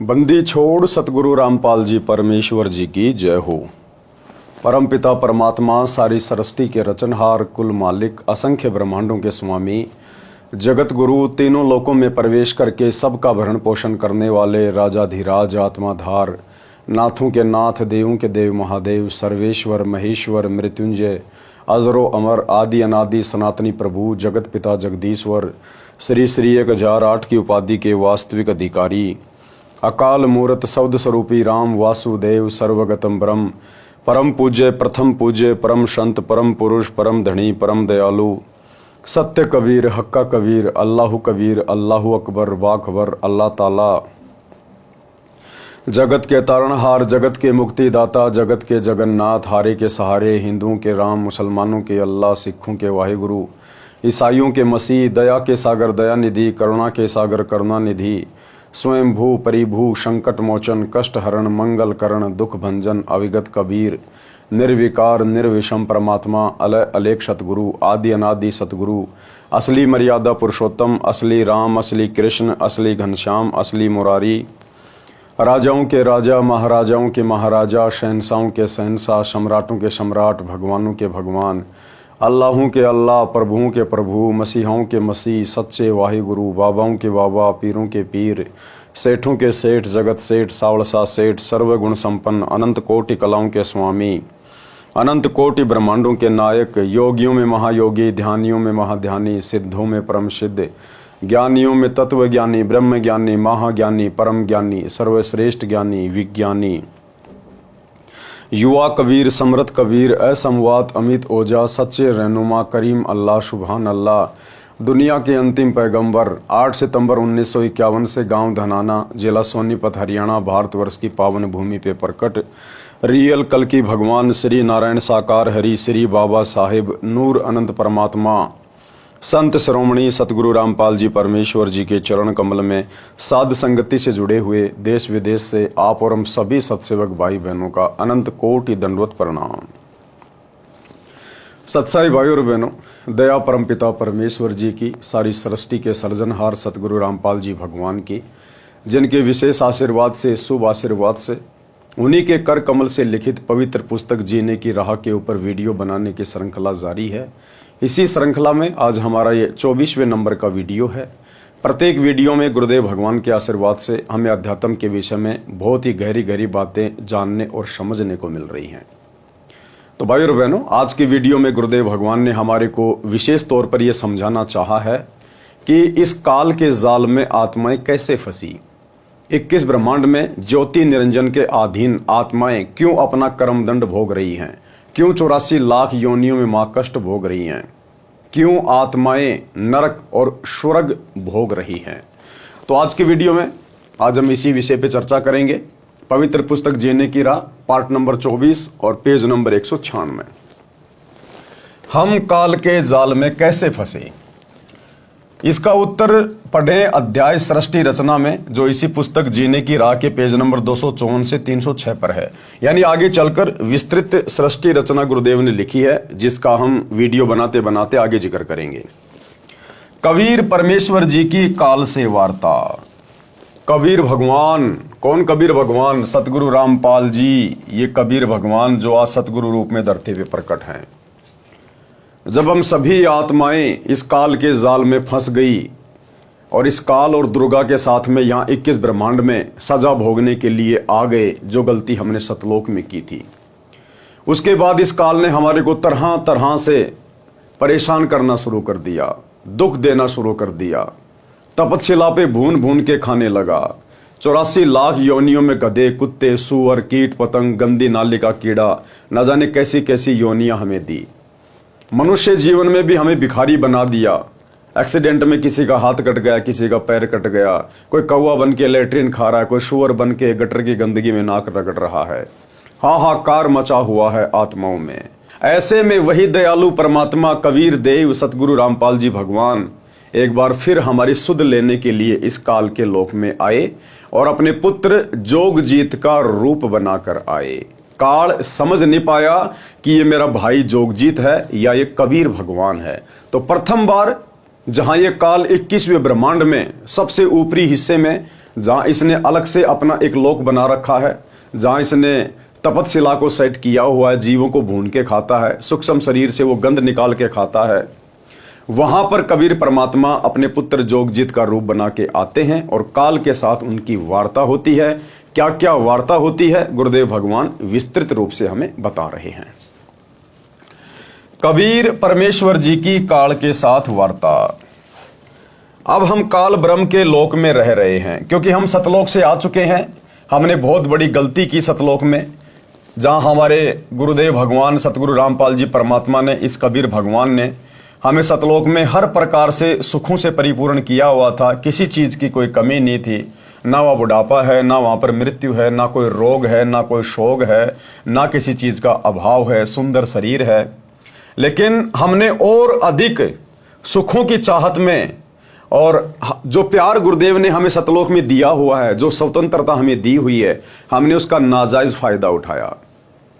बंदी छोड़ सतगुरु रामपाल जी परमेश्वर जी की जय हो। परम पिता परमात्मा सारी सृष्टि के रचनहार, कुल मालिक, असंख्य ब्रह्मांडों के स्वामी, जगत गुरु, तीनों लोकों में प्रवेश करके सबका भरण पोषण करने वाले राजाधिराज, आत्माधार, नाथों के नाथ, देवों के देव, महादेव, सर्वेश्वर, महेश्वर, मृत्युंजय, अजरो अमर, आदि अनादि, सनातनी प्रभु, जगत पिता जगदीश्वर, श्री श्री 1008 की उपाधि के वास्तविक अधिकारी, अकाल मूर्त शब्द स्वरूपी राम वासुदेव, सर्वगतम ब्रह्म, परम पूज्य, प्रथम पूज्य, परम संत, परम पुरुष, परम धनी, परम दयालु, सत्य कबीर, हक्का कबीर, अल्लाहु कबीर, अल्लाहु अकबर, बाखबर, अल्लाह ताला, जगत के तारणहार, जगत के मुक्तिदाता, जगत के जगन्नाथ, हारे के सहारे, हिंदुओं के राम, मुसलमानों के अल्लाह, सिखों के वाहिगुरु, ईसाइयों के मसीह, दया के सागर दया निधि, करुणा के सागर करुणा निधि, स्वयं भू परिभू, संकट मोचन, कष्ट हरण, मंगल करण, दुख भंजन, अविगत कबीर, निर्विकार निर्विषम परमात्मा, अलय अलेख सतगुरु, आदि अनादि सतगुरु, असली मर्यादा पुरुषोत्तम, असली राम, असली कृष्ण, असली घनश्याम, असली मुरारी, राजाओं के राजा, महाराजाओं के महाराजा, शहंशाहों के शहंशाह, सम्राटों के सम्राट, भगवानों के भगवान, अल्लाहों के अल्लाह, प्रभुओं के प्रभु, मसीहों के मसीह, सच्चे वाहिगुरु, बाबाओं के बाबा, पीरों के पीर, सेठों के सेठ, जगत सेठ, सावलसा सेठ, सर्वगुण संपन्न, अनंत कोटि कलाओं के स्वामी, अनंत कोटि ब्रह्मांडों के नायक, योगियों में महायोगी, ध्यानियों में महाध्यानी, सिद्धों में परम सिद्ध, ज्ञानियों में तत्व ज्ञानी, ब्रह्म ज्ञानी, महाज्ञानी, परम ज्ञानी, सर्वश्रेष्ठ ज्ञानी, विज्ञानी, युवा कबीर, समृत कबीर, असंवाद अमित ओजा, सच्चे रहनुमा, करीम अल्लाह, सुभान अल्लाह, दुनिया के अंतिम पैगंबर, 8 सितंबर 1951 से गांव धनाना, जिला सोनीपत, हरियाणा, भारतवर्ष की पावन भूमि पे प्रकट रियल कल की भगवान श्री नारायण साकार हरि श्री बाबा साहेब नूर अनंत परमात्मा संत श्रोमणी सतगुरु रामपाल जी परमेश्वर जी के चरण कमल में साध संगति से जुड़े हुए देश विदेश से आप और हम सभी सत्सेवक भाई बहनों का अनंत कोटि दंडवत प्रणाम। सत्साई भाई और बहनों, दया परम पिता परमेश्वर जी की, सारी सृष्टि के सर्जनहार सतगुरु रामपाल जी भगवान की, जिनके विशेष आशीर्वाद से, शुभ आशीर्वाद से, उन्हीं के कर कमल से लिखित पवित्र पुस्तक जीने की राह के ऊपर वीडियो बनाने की श्रृंखला जारी है। इसी श्रृंखला में आज हमारा ये 24वें नंबर का वीडियो है। प्रत्येक वीडियो में गुरुदेव भगवान के आशीर्वाद से हमें अध्यात्म के विषय में बहुत ही गहरी गहरी बातें जानने और समझने को मिल रही हैं। तो भाई और बहनों, आज की वीडियो में गुरुदेव भगवान ने हमारे को विशेष तौर पर यह समझाना चाहा है कि इस काल के जाल में आत्माएं कैसे फंसी, 21 ब्रह्मांड में ज्योति निरंजन के अधीन आत्माएं क्यों अपना कर्मदंड भोग रही हैं, क्यों 84 लाख योनियों में मां कष्ट भोग रही हैं, क्यों आत्माएं नरक और स्वर्ग भोग रही हैं। तो आज की वीडियो में आज हम इसी विषय पे चर्चा करेंगे। पवित्र पुस्तक जीने की राह, पार्ट नंबर 24 और पेज नंबर 196। हम काल के जाल में कैसे फंसे, इसका उत्तर पढ़ें अध्याय सृष्टि रचना में, जो इसी पुस्तक जीने की राह के पेज नंबर 254 से 306 पर है। यानी आगे चलकर विस्तृत सृष्टि रचना गुरुदेव ने लिखी है, जिसका हम वीडियो बनाते बनाते आगे जिक्र करेंगे। कबीर परमेश्वर जी की काल से वार्ता। कबीर भगवान, कौन कबीर भगवान? सतगुरु रामपाल जी, ये कबीर भगवान जो आज सतगुरु रूप में धरती पे प्रकट हैं। जब हम सभी आत्माएं इस काल के जाल में फंस गई और इस काल और दुर्गा के साथ में यहाँ 21 ब्रह्मांड में सजा भोगने के लिए आ गए, जो गलती हमने सतलोक में की थी, उसके बाद इस काल ने हमारे को तरह तरह से परेशान करना शुरू कर दिया, दुख देना शुरू कर दिया, तपतशिला पे भून भून के खाने लगा। 84 लाख योनियों में गधे, कुत्ते, सूअर, कीट पतंग, गंदी नाली का कीड़ा, न जाने कैसी कैसी योनियां हमें दी। मनुष्य जीवन में भी हमें भिखारी बना दिया। एक्सीडेंट में किसी का हाथ कट गया, किसी का पैर कट गया, कोई कौवा बन के लेट्रिन खा रहा है, कोई शुअर बन के गटर की गंदगी में नाक रगड़ रहा है। हाहाकार मचा हुआ है आत्माओं में। ऐसे में वही दयालु परमात्मा कबीर देव सतगुरु रामपाल जी भगवान एक बार फिर हमारी सुध लेने के लिए इस काल के लोक में आए और अपने पुत्र जोगजीत का रूप बनाकर आए। काल समझ नहीं पाया कि ये मेरा भाई जोगजीत है या ये कबीर भगवान है। तो प्रथम बार जहां ये काल 21वें ब्रह्मांड में सबसे ऊपरी हिस्से में जहाँ इसने अलग से अपना एक लोक बना रखा है, जहाँ इसने तपतशिला को सेट किया हुआ है, जीवों को भून के खाता है, सूक्ष्म शरीर से वो गंध निकाल के खाता है, वहां पर कबीर परमात्मा अपने पुत्र जोगजीत का रूप बना के आते हैं और काल के साथ उनकी वार्ता होती है। क्या क्या वार्ता होती है गुरुदेव भगवान विस्तृत रूप से हमें बता रहे हैं। कबीर परमेश्वर जी की काल के साथ वार्ता। अब हम काल ब्रह्म के लोक में रह रहे हैं, क्योंकि हम सतलोक से आ चुके हैं। हमने बहुत बड़ी गलती की सतलोक में, जहां हमारे गुरुदेव भगवान सतगुरु रामपाल जी परमात्मा ने, इस कबीर भगवान ने हमें सतलोक में हर प्रकार से सुखों से परिपूर्ण किया हुआ था। किसी चीज की कोई कमी नहीं थी, ना वह बुढ़ापा है, ना वहां पर मृत्यु है, ना कोई रोग है, ना कोई शोक है, ना किसी चीज का अभाव है, सुंदर शरीर है। लेकिन हमने और अधिक सुखों की चाहत में, और जो प्यार गुरुदेव ने हमें सतलोक में दिया हुआ है, जो स्वतंत्रता हमें दी हुई है, हमने उसका नाजायज फायदा उठाया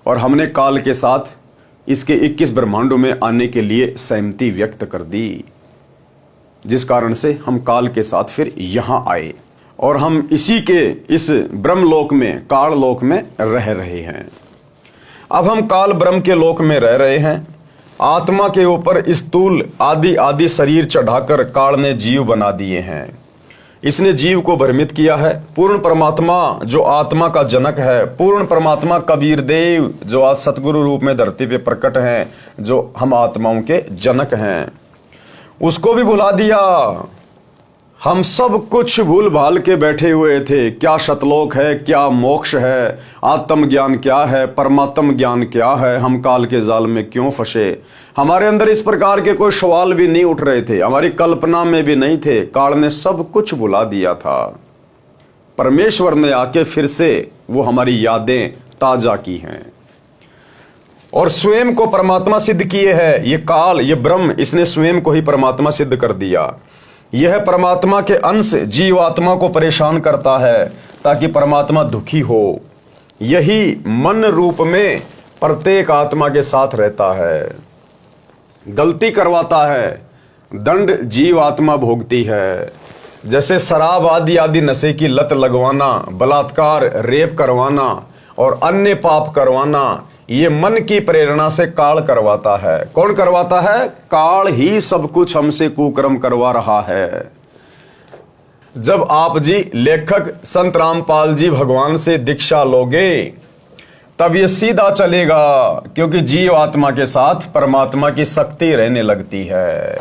और हमने काल के साथ इसके 21 ब्रह्मांडों में आने के लिए सहमति व्यक्त कर दी, जिस कारण से हम काल के साथ फिर यहां आए और हम इसी के इस ब्रह्मलोक में, काल लोक में रह रहे हैं। अब हम काल ब्रह्म के लोक में रह रहे हैं। आत्मा के ऊपर स्थूल आदि आदि शरीर चढ़ाकर काल ने जीव बना दिए हैं। इसने जीव को भ्रमित किया है। पूर्ण परमात्मा जो आत्मा का जनक है, पूर्ण परमात्मा कबीर देव जो आज सतगुरु रूप में धरती पे प्रकट हैं, जो हम आत्माओं के जनक हैं, उसको भी भुला दिया। हम सब कुछ भूल भाल के बैठे हुए थे। क्या सतलोक है, क्या मोक्ष है, आत्म ज्ञान क्या है, परमात्म ज्ञान क्या है, हम काल के जाल में क्यों फंसे। हमारे अंदर इस प्रकार के कोई सवाल भी नहीं उठ रहे थे, हमारी कल्पना में भी नहीं थे। काल ने सब कुछ भुला दिया था। परमेश्वर ने आके फिर से वो हमारी यादें ताजा की हैं और स्वयं को परमात्मा सिद्ध किए हैं। ये काल, ये ब्रह्म, इसने स्वयं को ही परमात्मा सिद्ध कर दिया। यह परमात्मा के अंश जीव आत्मा को परेशान करता है ताकि परमात्मा दुखी हो। यही मन रूप में प्रत्येक आत्मा के साथ रहता है, गलती करवाता है, दंड जीव आत्मा भोगती है। जैसे शराब आदि आदि नशे की लत लगवाना, बलात्कार, रेप करवाना और अन्य पाप करवाना, ये मन की प्रेरणा से काल करवाता है। कौन करवाता है? काल ही सब कुछ हमसे कुकर्म करवा रहा है। जब आप जी लेखक संत रामपाल जी भगवान से दीक्षा लोगे तब ये सीधा चलेगा, क्योंकि जीव आत्मा के साथ परमात्मा की शक्ति रहने लगती है।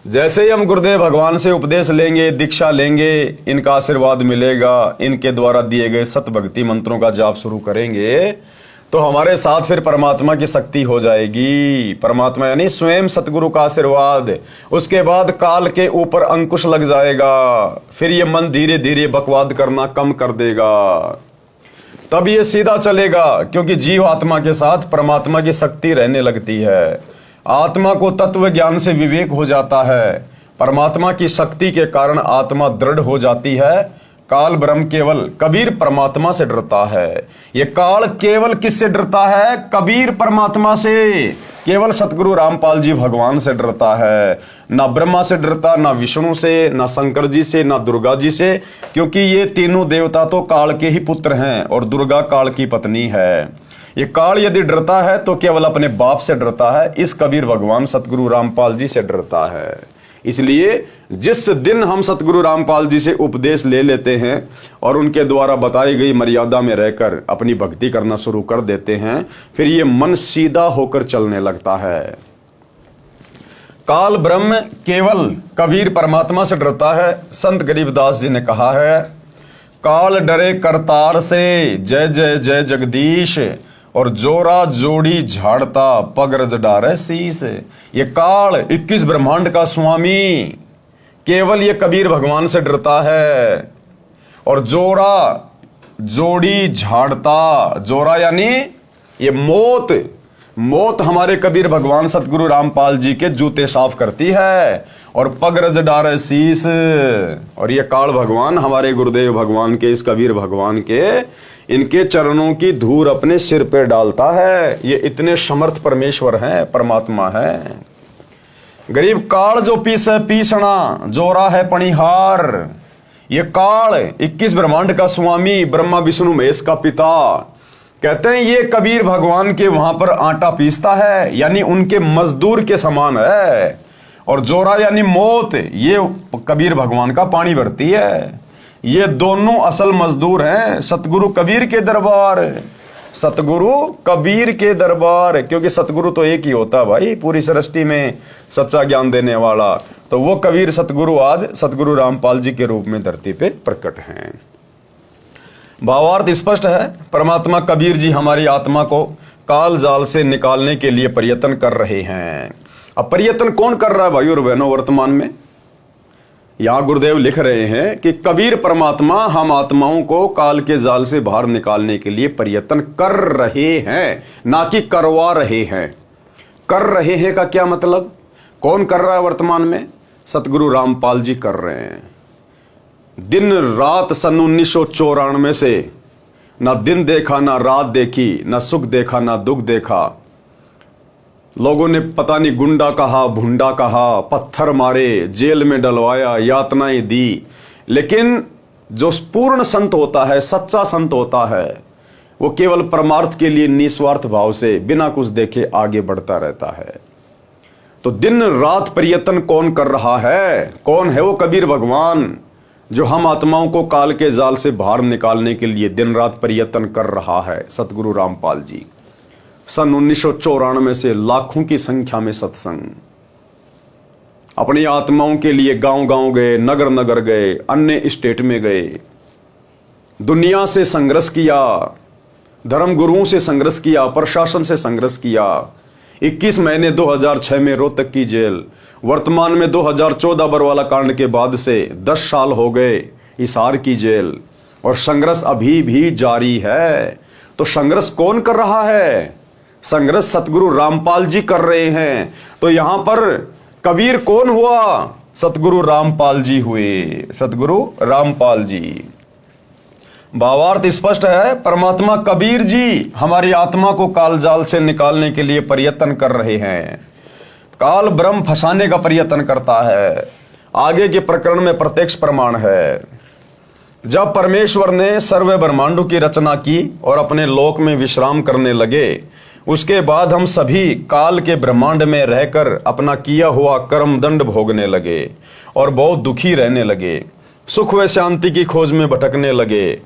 जैसे ही हम गुरुदेव भगवान से उपदेश लेंगे, दीक्षा लेंगे, इनका आशीर्वाद मिलेगा, इनके द्वारा दिए गए सत भक्ति मंत्रों का जाप शुरू करेंगे तो हमारे साथ फिर परमात्मा की शक्ति हो जाएगी। परमात्मा यानी स्वयं सतगुरु का आशीर्वाद। उसके बाद काल के ऊपर अंकुश लग जाएगा। फिर ये मन धीरे धीरे बकवाद करना कम कर देगा। तब ये सीधा चलेगा, क्योंकि जीव आत्मा के साथ परमात्मा की शक्ति रहने लगती है। आत्मा को तत्व ज्ञान से विवेक हो जाता है। परमात्मा की शक्ति के कारण आत्मा दृढ़ हो जाती है। काल ब्रह्म केवल कबीर परमात्मा से डरता है। ये काल केवल किससे डरता है? कबीर परमात्मा से। केवल सतगुरु रामपाल जी भगवान से डरता है। ना ब्रह्मा से डरता, ना विष्णु से, ना शंकर जी से, ना दुर्गा जी से, क्योंकि ये तीनों देवता तो काल के ही पुत्र हैं और दुर्गा काल की पत्नी है। ये काल यदि डरता है तो केवल अपने बाप से डरता है। इस कबीर भगवान सतगुरु रामपाल जी से डरता है। इसलिए जिस दिन हम सतगुरु रामपाल जी से उपदेश ले लेते हैं और उनके द्वारा बताई गई मर्यादा में रहकर अपनी भक्ति करना शुरू कर देते हैं, फिर ये मन सीधा होकर चलने लगता है। काल ब्रह्म केवल कबीर परमात्मा से डरता है। संत गरीबदास जी ने कहा है, काल डरे करतार से, जय जय जय जगदीश, और जोरा जोड़ी झाड़ता पगरज डारे शीस। ये काल 21 ब्रह्मांड का स्वामी केवल ये कबीर भगवान से डरता है। और जोरा जोड़ी झाड़ता, जोरा यानी ये मौत हमारे कबीर भगवान सतगुरु रामपाल जी के जूते साफ करती है। और पगरज डारे शीस, और ये काल भगवान हमारे गुरुदेव भगवान के, इस कबीर भगवान के, इनके चरणों की धूल अपने सिर पे डालता है। ये इतने समर्थ परमेश्वर हैं, परमात्मा है। गरीब काल जो पीसे पीसना, जोरा है पणिहार। ये काल 21 ब्रह्मांड का स्वामी, ब्रह्मा विष्णु महेश का पिता, कहते हैं ये कबीर भगवान के वहां पर आटा पीसता है, यानी उनके मजदूर के समान है। और जोरा यानी मौत, ये कबीर भगवान का पानी भरती है। ये दोनों असल मजदूर हैं सतगुरु कबीर के दरबार, सतगुरु कबीर के दरबार। क्योंकि सतगुरु तो एक ही होता भाई पूरी सृष्टि में, सच्चा ज्ञान देने वाला। तो वो कबीर सतगुरु आज सतगुरु रामपाल जी के रूप में धरती पे प्रकट हैं। भावार्थ स्पष्ट है, परमात्मा कबीर जी हमारी आत्मा को काल जाल से निकालने के लिए प्रयत्न कर रहे हैं। अब प्रयत्न कौन कर रहा है भाई और बहनों वर्तमान में? यहां गुरुदेव लिख रहे हैं कि कबीर परमात्मा हम आत्माओं को काल के जाल से बाहर निकालने के लिए प्रयत्न कर रहे हैं, ना कि करवा रहे हैं। कर रहे हैं का क्या मतलब? कौन कर रहा है वर्तमान में? सतगुरु रामपाल जी कर रहे हैं। दिन रात सन 1994 से ना दिन देखा, ना रात देखी, ना सुख देखा, ना दुख देखा। लोगों ने पता नहीं गुंडा कहा, भुंडा कहा, पत्थर मारे, जेल में डलवाया, यातनाएं दी। लेकिन जो पूर्ण संत होता है, सच्चा संत होता है, वो केवल परमार्थ के लिए निस्वार्थ भाव से बिना कुछ देखे आगे बढ़ता रहता है। तो दिन रात प्रयत्न कौन कर रहा है? कौन है वो कबीर भगवान जो हम आत्माओं को काल के जाल से बाहर निकालने के लिए दिन रात प्रयत्न कर रहा है? सतगुरु रामपाल जी। सन 1994 से लाखों की संख्या में सत्संग, अपनी आत्माओं के लिए गांव गांव गए, नगर नगर गए, अन्य स्टेट में गए, दुनिया से संघर्ष किया, धर्म गुरुओं से संघर्ष किया, प्रशासन से संघर्ष किया। 21 महीने 2006 में रोहतक की जेल, वर्तमान में 2014 बरवाला कांड के बाद से 10 साल हो गए हिसार की जेल, और संघर्ष अभी भी जारी है। तो संघर्ष कौन कर रहा है? संघर्ष सतगुरु रामपाल जी कर रहे हैं। तो यहां पर कबीर कौन हुआ? सतगुरु रामपाल जी हुए, सतगुरु रामपाल जी। भावार्थ स्पष्ट है, परमात्मा कबीर जी हमारी आत्मा को काल जाल से निकालने के लिए प्रयत्न कर रहे हैं। काल ब्रह्म फंसाने का प्रयत्न करता है। आगे के प्रकरण में प्रत्यक्ष प्रमाण है। जब परमेश्वर ने सर्व ब्रह्मांडों की रचना की और अपने लोक में विश्राम करने लगे, उसके बाद हम सभी काल के ब्रह्मांड में रहकर अपना किया हुआ कर्म दंड भोगने लगे और बहुत दुखी रहने लगे, सुख व शांति की खोज में भटकने लगे,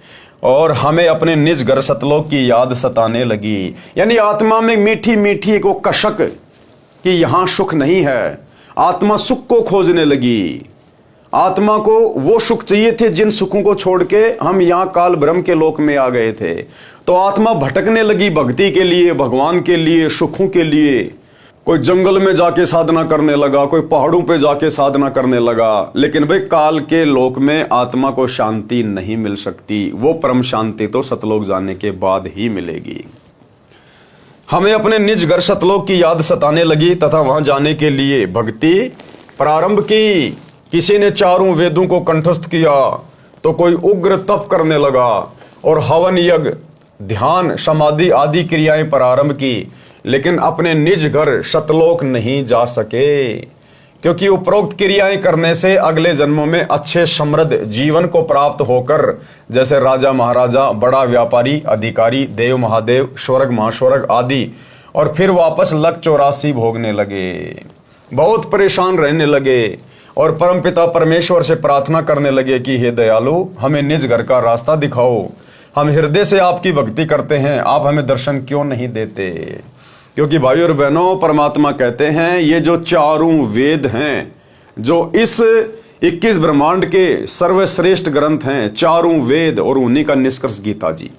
और हमें अपने निज घर सतलोक की याद सताने लगी। यानी आत्मा में मीठी मीठी एक वो कशक कि यहां सुख नहीं है। आत्मा सुख को खोजने लगी। आत्मा को वो सुख चाहिए थे जिन सुखों को छोड़ के हम यहां काल ब्रह्म के लोक में आ गए थे। तो आत्मा भटकने लगी भक्ति के लिए, भगवान के लिए, सुखों के लिए। कोई जंगल में जाके साधना करने लगा, कोई पहाड़ों पे जाके साधना करने लगा। लेकिन भाई काल के लोक में आत्मा को शांति नहीं मिल सकती। वो परम शांति तो सतलोक जाने के बाद ही मिलेगी। हमें अपने निज घर सतलोक की याद सताने लगी तथा वहां जाने के लिए भक्ति प्रारंभ की। किसी ने चारों वेदों को कंठस्थ किया, तो कोई उग्र तप करने लगा और हवन यज्ञ, ध्यान, समाधि आदि क्रियाएं प्रारंभ की। लेकिन अपने निज घर सतलोक नहीं जा सके, क्योंकि उपरोक्त क्रियाएं करने से अगले जन्मों में अच्छे समृद्ध जीवन को प्राप्त होकर जैसे राजा महाराजा, बड़ा व्यापारी, अधिकारी, देव महादेव, स्वर्ग महास्वर्ग आदि, और फिर वापस लक 84 भोगने लगे। बहुत परेशान रहने लगे और परमपिता परमेश्वर से प्रार्थना करने लगे कि हे दयालु, हमें निज घर का रास्ता दिखाओ। हम हृदय से आपकी भक्ति करते हैं, आप हमें दर्शन क्यों नहीं देते? क्योंकि भाई और बहनों, परमात्मा कहते हैं ये जो चारों वेद हैं, जो इस 21 ब्रह्मांड के सर्वश्रेष्ठ ग्रंथ हैं, चारों वेद, और उन्हीं का निष्कर्ष गीता जी,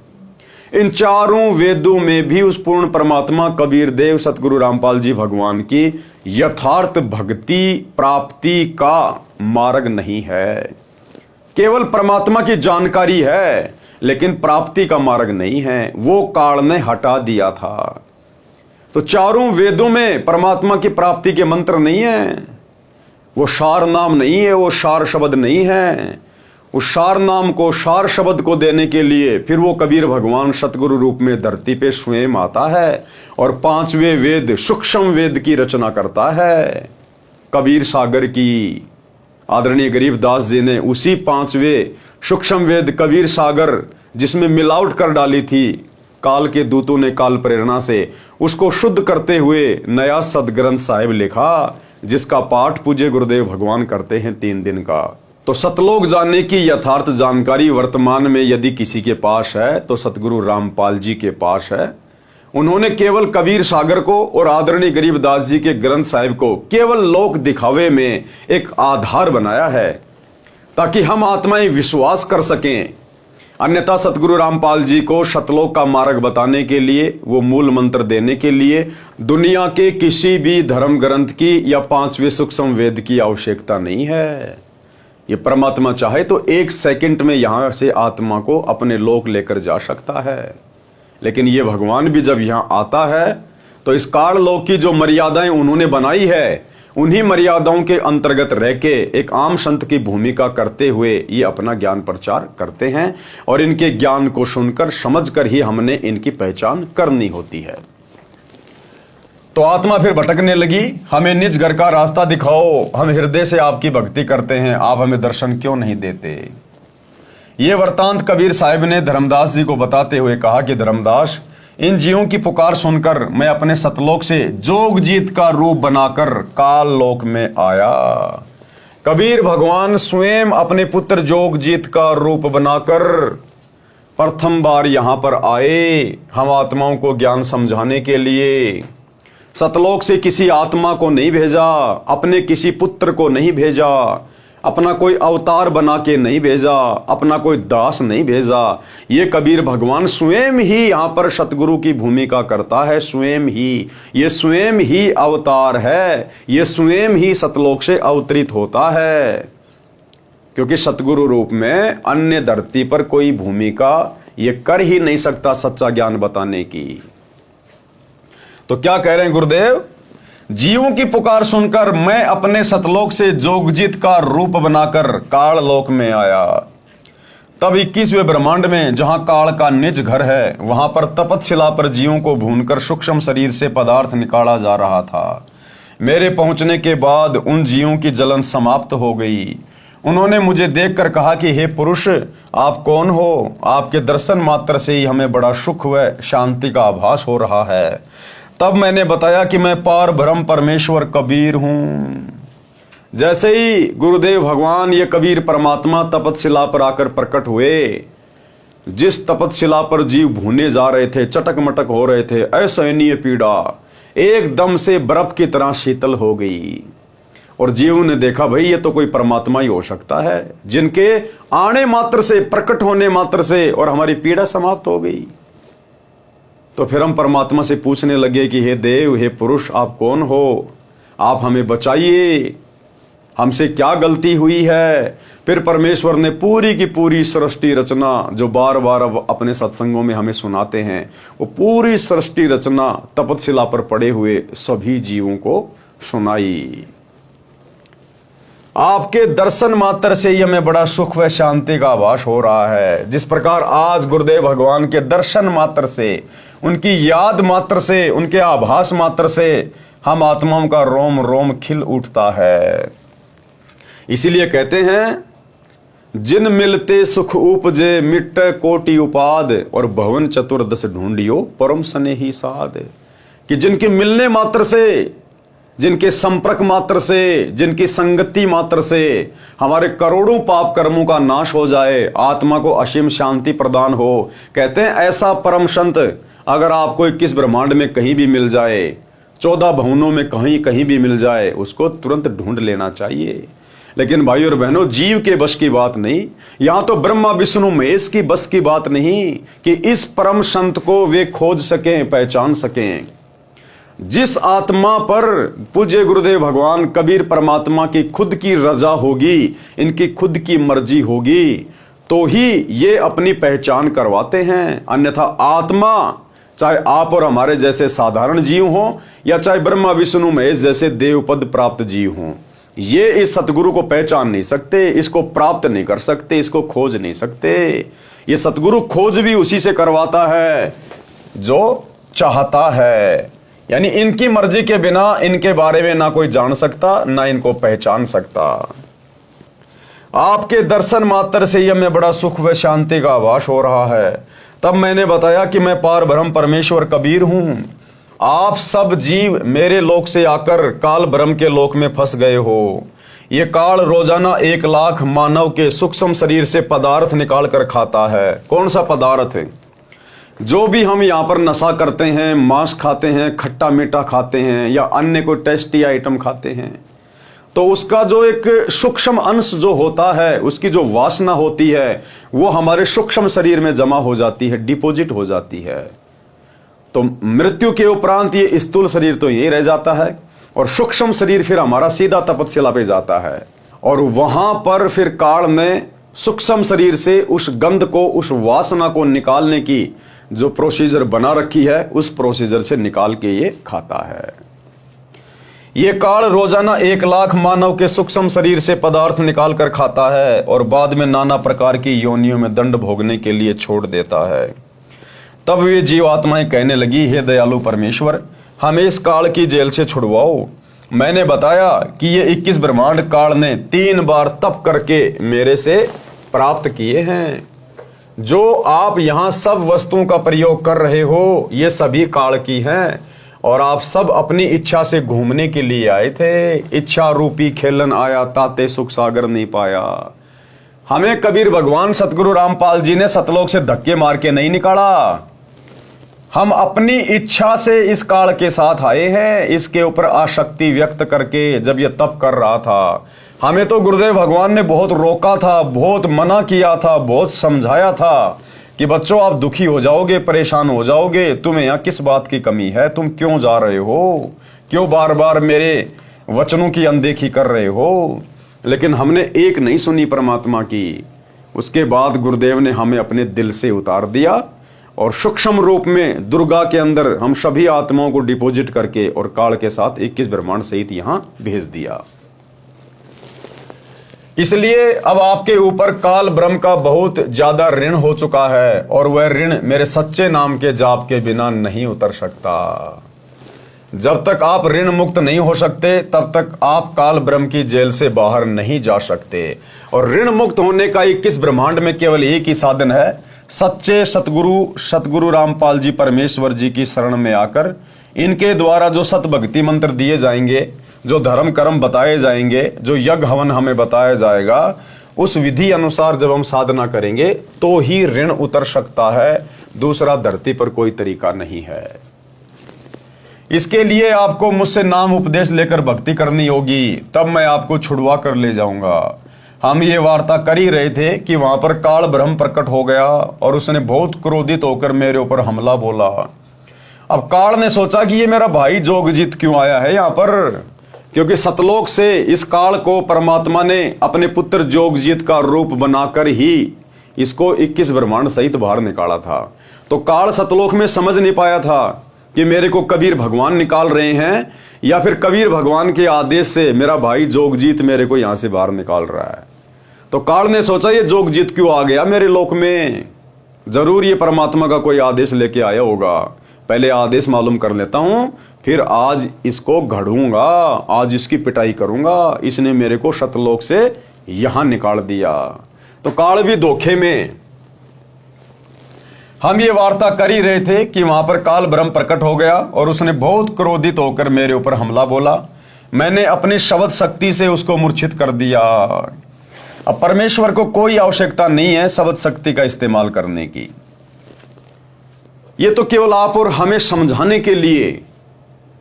इन चारों वेदों में भी उस पूर्ण परमात्मा कबीर देव सतगुरु रामपाल जी भगवान की यथार्थ भक्ति प्राप्ति का मार्ग नहीं है। केवल परमात्मा की जानकारी है, लेकिन प्राप्ति का मार्ग नहीं है। वो काल ने हटा दिया था। तो चारों वेदों में परमात्मा की प्राप्ति के मंत्र नहीं है। वो सार नाम नहीं है, वो सार शब्द नहीं है। उस सार नाम को, सार शब्द को देने के लिए फिर वो कबीर भगवान सतगुरु रूप में धरती पे स्वयं आता है और 5वें वेद, सूक्ष्म वेद की रचना करता है। कबीर सागर की, आदरणीय गरीबदास जी ने उसी 5वें सूक्ष्म वेद कबीर सागर, जिसमें मिलावट कर डाली थी, काल के दूतों ने काल प्रेरणा से उसको शुद्ध करते हुए नया सदग्रंथ साहिब लिखा, जिसका पाठ पूज्य गुरुदेव भगवान करते हैं 3 दिन का। तो सतलोक जानने की यथार्थ जानकारी वर्तमान में यदि किसी के पास है तो सतगुरु रामपाल जी के पास है। उन्होंने केवल कबीर सागर को और आदरणीय गरीबदास जी के ग्रंथ साहिब को केवल लोक दिखावे में एक आधार बनाया है, ताकि हम आत्माएं विश्वास कर सकें। अन्यथा सतगुरु रामपाल जी को सतलोक का मार्ग बताने के लिए, वो मूल मंत्र देने के लिए दुनिया के किसी भी धर्म ग्रंथ की या 5वें सूक्ष्म वेद की आवश्यकता नहीं है। ये परमात्मा चाहे तो 1 सेकंड में यहां से आत्मा को अपने लोक लेकर जा सकता है। लेकिन ये भगवान भी जब यहां आता है तो इस काल लोक की जो मर्यादाएं उन्होंने बनाई है, उन्हीं मर्यादाओं के अंतर्गत रह के एक आम संत की भूमिका करते हुए ये अपना ज्ञान प्रचार करते हैं, और इनके ज्ञान को सुनकर समझकर ही हमने इनकी पहचान करनी होती है। तो आत्मा फिर भटकने लगी, हमें निज घर का रास्ता दिखाओ, हम हृदय से आपकी भक्ति करते हैं, आप हमें दर्शन क्यों नहीं देते। ये वृतांत कबीर साहिब ने धर्मदास जी को बताते हुए कहा कि धर्मदास, इन जीवों की पुकार सुनकर मैं अपने सतलोक से जोगजीत का रूप बनाकर काल लोक में आया। कबीर भगवान स्वयं अपने पुत्र जोगजीत का रूप बनाकर प्रथम बार यहां पर आए, हम आत्माओं को ज्ञान समझाने के लिए। सतलोक से किसी आत्मा को नहीं भेजा, अपने किसी पुत्र को नहीं भेजा, अपना कोई अवतार बना के नहीं भेजा, अपना कोई दास नहीं भेजा। ये कबीर भगवान स्वयं ही यहां पर सतगुरु की भूमिका करता है, स्वयं ही, ये स्वयं ही अवतार है, ये स्वयं ही सतलोक से अवतरित होता है। क्योंकि सतगुरु रूप में अन्य धरती पर कोई भूमिका ये कर ही नहीं सकता सच्चा ज्ञान बताने की। तो क्या कह रहे हैं गुरुदेव, जीवों की पुकार सुनकर मैं अपने सतलोक से जोगजीत का रूप बनाकर काल लोक में आया। तब 21वें ब्रह्मांड में, जहां काल का निज घर है, वहां पर तपतशिला पर जीवों को भूनकर सूक्ष्म शरीर से पदार्थ निकाला जा रहा था। मेरे पहुंचने के बाद उन जीवों की जलन समाप्त हो गई। उन्होंने मुझे देखकर कहा कि हे पुरुष, आप कौन हो? आपके दर्शन मात्र से ही हमें बड़ा सुख व शांति का आभास हो रहा है। तब मैंने बताया कि मैं पार ब्रह्म परमेश्वर कबीर हूं। जैसे ही गुरुदेव भगवान ये कबीर परमात्मा तपतशिला पर आकर प्रकट हुए, जिस तपतशिला पर जीव भूने जा रहे थे, चटक मटक हो रहे थे, असहनीय पीड़ा एकदम से बर्फ की तरह शीतल हो गई। और जीव ने देखा, भाई ये तो कोई परमात्मा ही हो सकता है, जिनके आने मात्र से, प्रकट होने मात्र से और हमारी पीड़ा समाप्त हो गई। तो फिर हम परमात्मा से पूछने लगे कि हे देव, हे पुरुष, आप कौन हो? आप हमें बचाइए, हमसे क्या गलती हुई है? फिर परमेश्वर ने पूरी की पूरी सृष्टि रचना, जो बार बार अब अपने सत्संगों में हमें सुनाते हैं, वो पूरी सृष्टि रचना तपतशिला पर पड़े हुए सभी जीवों को सुनाई। आपके दर्शन मात्र से ही हमें बड़ा सुख व शांति का आभास हो रहा है। जिस प्रकार आज गुरुदेव भगवान के दर्शन मात्र से, उनकी याद मात्र से, उनके आभास मात्र से हम आत्माओं का रोम रोम खिल उठता है। इसीलिए कहते हैं, जिन मिलते सुख उपजे मिट कोटि उपाद, और भवन चतुर्दश ढूंढियो परम स्नेही साध। कि जिनके मिलने मात्र से, जिनके संपर्क मात्र से, जिनकी संगति मात्र से हमारे करोड़ों पाप कर्मों का नाश हो जाए, आत्मा को असीम शांति प्रदान हो। कहते हैं ऐसा परम संत अगर आपको 21 ब्रह्मांड में कहीं भी मिल जाए, 14 भवनों में कहीं कहीं भी मिल जाए, उसको तुरंत ढूंढ लेना चाहिए। लेकिन भाई और बहनों, जीव के बस की बात नहीं, यहां तो ब्रह्मा विष्णु महेश की बस की बात नहीं कि इस परम संत को वे खोज सकें, पहचान सकें। जिस आत्मा पर पूज्य गुरुदेव भगवान कबीर परमात्मा की खुद की रजा होगी, इनकी खुद की मर्जी होगी, तो ही ये अपनी पहचान करवाते हैं। अन्यथा आत्मा, चाहे आप और हमारे जैसे साधारण जीव हों, या चाहे ब्रह्मा विष्णु महेश जैसे देवपद प्राप्त जीव हों, ये इस सतगुरु को पहचान नहीं सकते, इसको प्राप्त नहीं कर सकते, इसको खोज नहीं सकते। ये सतगुरु खोज भी उसी से करवाता है जो चाहता है। यानी इनकी मर्जी के बिना इनके बारे में ना कोई जान सकता, ना इनको पहचान सकता। आपके दर्शन मात्र से ही हमें बड़ा सुख व शांति का आभास हो रहा है। तब मैंने बताया कि मैं पार ब्रह्म परमेश्वर कबीर हूं। आप सब जीव मेरे लोक से आकर काल ब्रह्म के लोक में फंस गए हो। ये काल रोजाना 1 लाख मानव के सूक्ष्म शरीर से पदार्थ निकाल कर खाता है। कौन सा पदार्थ है? जो भी हम यहाँ पर नशा करते हैं, मांस खाते हैं, खट्टा मीठा खाते हैं या अन्य कोई टेस्टी आइटम खाते हैं, तो उसका जो एक सूक्ष्म अंश जो होता है, उसकी जो वासना होती है, वो हमारे सूक्ष्म शरीर में जमा हो जाती है, डिपॉजिट हो जाती है। तो मृत्यु के उपरांत ये स्थूल शरीर तो यही रह जाता है और सूक्ष्म शरीर फिर हमारा सीधा तपस्या पे जाता है और वहां पर फिर काल ने सूक्ष्म शरीर से उस गंध को, उस वासना को निकालने की जो प्रोसीजर बना रखी है, उस प्रोसीजर से निकाल के ये खाता है। ये काल रोजाना 1 लाख मानव के सूक्ष्म शरीर से पदार्थ निकाल कर खाता है और बाद में नाना प्रकार की योनियों में दंड भोगने के लिए छोड़ देता है। तब वे जीवात्माएं कहने लगी, हे दयालु परमेश्वर, हमें इस काल की जेल से छुड़वाओ। मैंने बताया कि ये 21 ब्रह्मांड काल ने 3 बार तप करके मेरे से प्राप्त किए हैं। जो आप यहाँ सब वस्तुओं का प्रयोग कर रहे हो, ये सभी काल की हैं और आप सब अपनी इच्छा से घूमने के लिए आए थे। इच्छा रूपी खेलन आया, ताते सुख सागर नहीं पाया। हमें कबीर भगवान सतगुरु रामपाल जी ने सतलोक से धक्के मार के नहीं निकाला। हम अपनी इच्छा से इस काल के साथ आए हैं। इसके ऊपर आसक्ति व्यक्त करके जब ये तप कर रहा था, हमें तो गुरुदेव भगवान ने बहुत रोका था, बहुत मना किया था, बहुत समझाया था कि बच्चों आप दुखी हो जाओगे, परेशान हो जाओगे, तुम्हें यहाँ किस बात की कमी है, तुम क्यों जा रहे हो, क्यों बार बार मेरे वचनों की अनदेखी कर रहे हो। लेकिन हमने एक नहीं सुनी परमात्मा की। उसके बाद गुरुदेव ने हमें अपने दिल से उतार दिया और सूक्ष्म रूप में दुर्गा के अंदर हम सभी आत्माओं को डिपॉजिट करके और काल के साथ 21 ब्रह्मांड सहित यहां भेज दिया। इसलिए अब आपके ऊपर काल ब्रह्म का बहुत ज्यादा ऋण हो चुका है और वह ऋण मेरे सच्चे नाम के जाप के बिना नहीं उतर सकता। जब तक आप ऋण मुक्त नहीं हो सकते, तब तक आप काल ब्रह्म की जेल से बाहर नहीं जा सकते। और ऋण मुक्त होने का 21 ब्रह्मांड में केवल एक ही साधन है, सच्चे सतगुरु रामपाल जी परमेश्वर जी की शरण में आकर इनके द्वारा जो सत भक्ति मंत्र दिए जाएंगे, जो धर्म कर्म बताए जाएंगे, जो यज्ञ हवन हमें बताया जाएगा, उस विधि अनुसार जब हम साधना करेंगे तो ही ऋण उतर सकता है। दूसरा धरती पर कोई तरीका नहीं है। इसके लिए आपको मुझसे नाम उपदेश लेकर भक्ति करनी होगी, तब मैं आपको छुड़वा कर ले जाऊंगा। हम ये वार्ता कर ही रहे थे कि वहां पर काल ब्रह्म प्रकट हो गया और उसने बहुत क्रोधित होकर मेरे ऊपर हमला बोला। अब काल ने सोचा कि ये मेरा भाई जोगजीत क्यों आया है यहाँ पर, क्योंकि सतलोक से इस काल को परमात्मा ने अपने पुत्र जोगजीत का रूप बनाकर ही इसको 21 ब्रह्मांड सहित बाहर निकाला था। तो काल सतलोक में समझ नहीं पाया था कि मेरे को कबीर भगवान निकाल रहे हैं या फिर कबीर भगवान के आदेश से मेरा भाई जोगजीत मेरे को यहां से बाहर निकाल रहा है। तो काल ने सोचा ये जोगजीत क्यों आ गया मेरे लोक में, जरूर ये परमात्मा का कोई आदेश लेके आया होगा। पहले आदेश मालूम कर लेता हूं, फिर आज इसको घड़ूंगा, आज इसकी पिटाई करूंगा। इसने मेरे को सतलोक से यहां निकाल दिया। तो काल भी धोखे में। हम ये वार्ता कर ही रहे थे कि वहां पर काल ब्रह्म प्रकट हो गया और उसने बहुत क्रोधित होकर मेरे ऊपर हमला बोला। मैंने अपनी शब्द शक्ति से उसको मूर्छित कर दिया। अब परमेश्वर को कोई आवश्यकता नहीं है शब्द शक्ति का इस्तेमाल करने की। ये तो केवल आप और हमें समझाने के लिए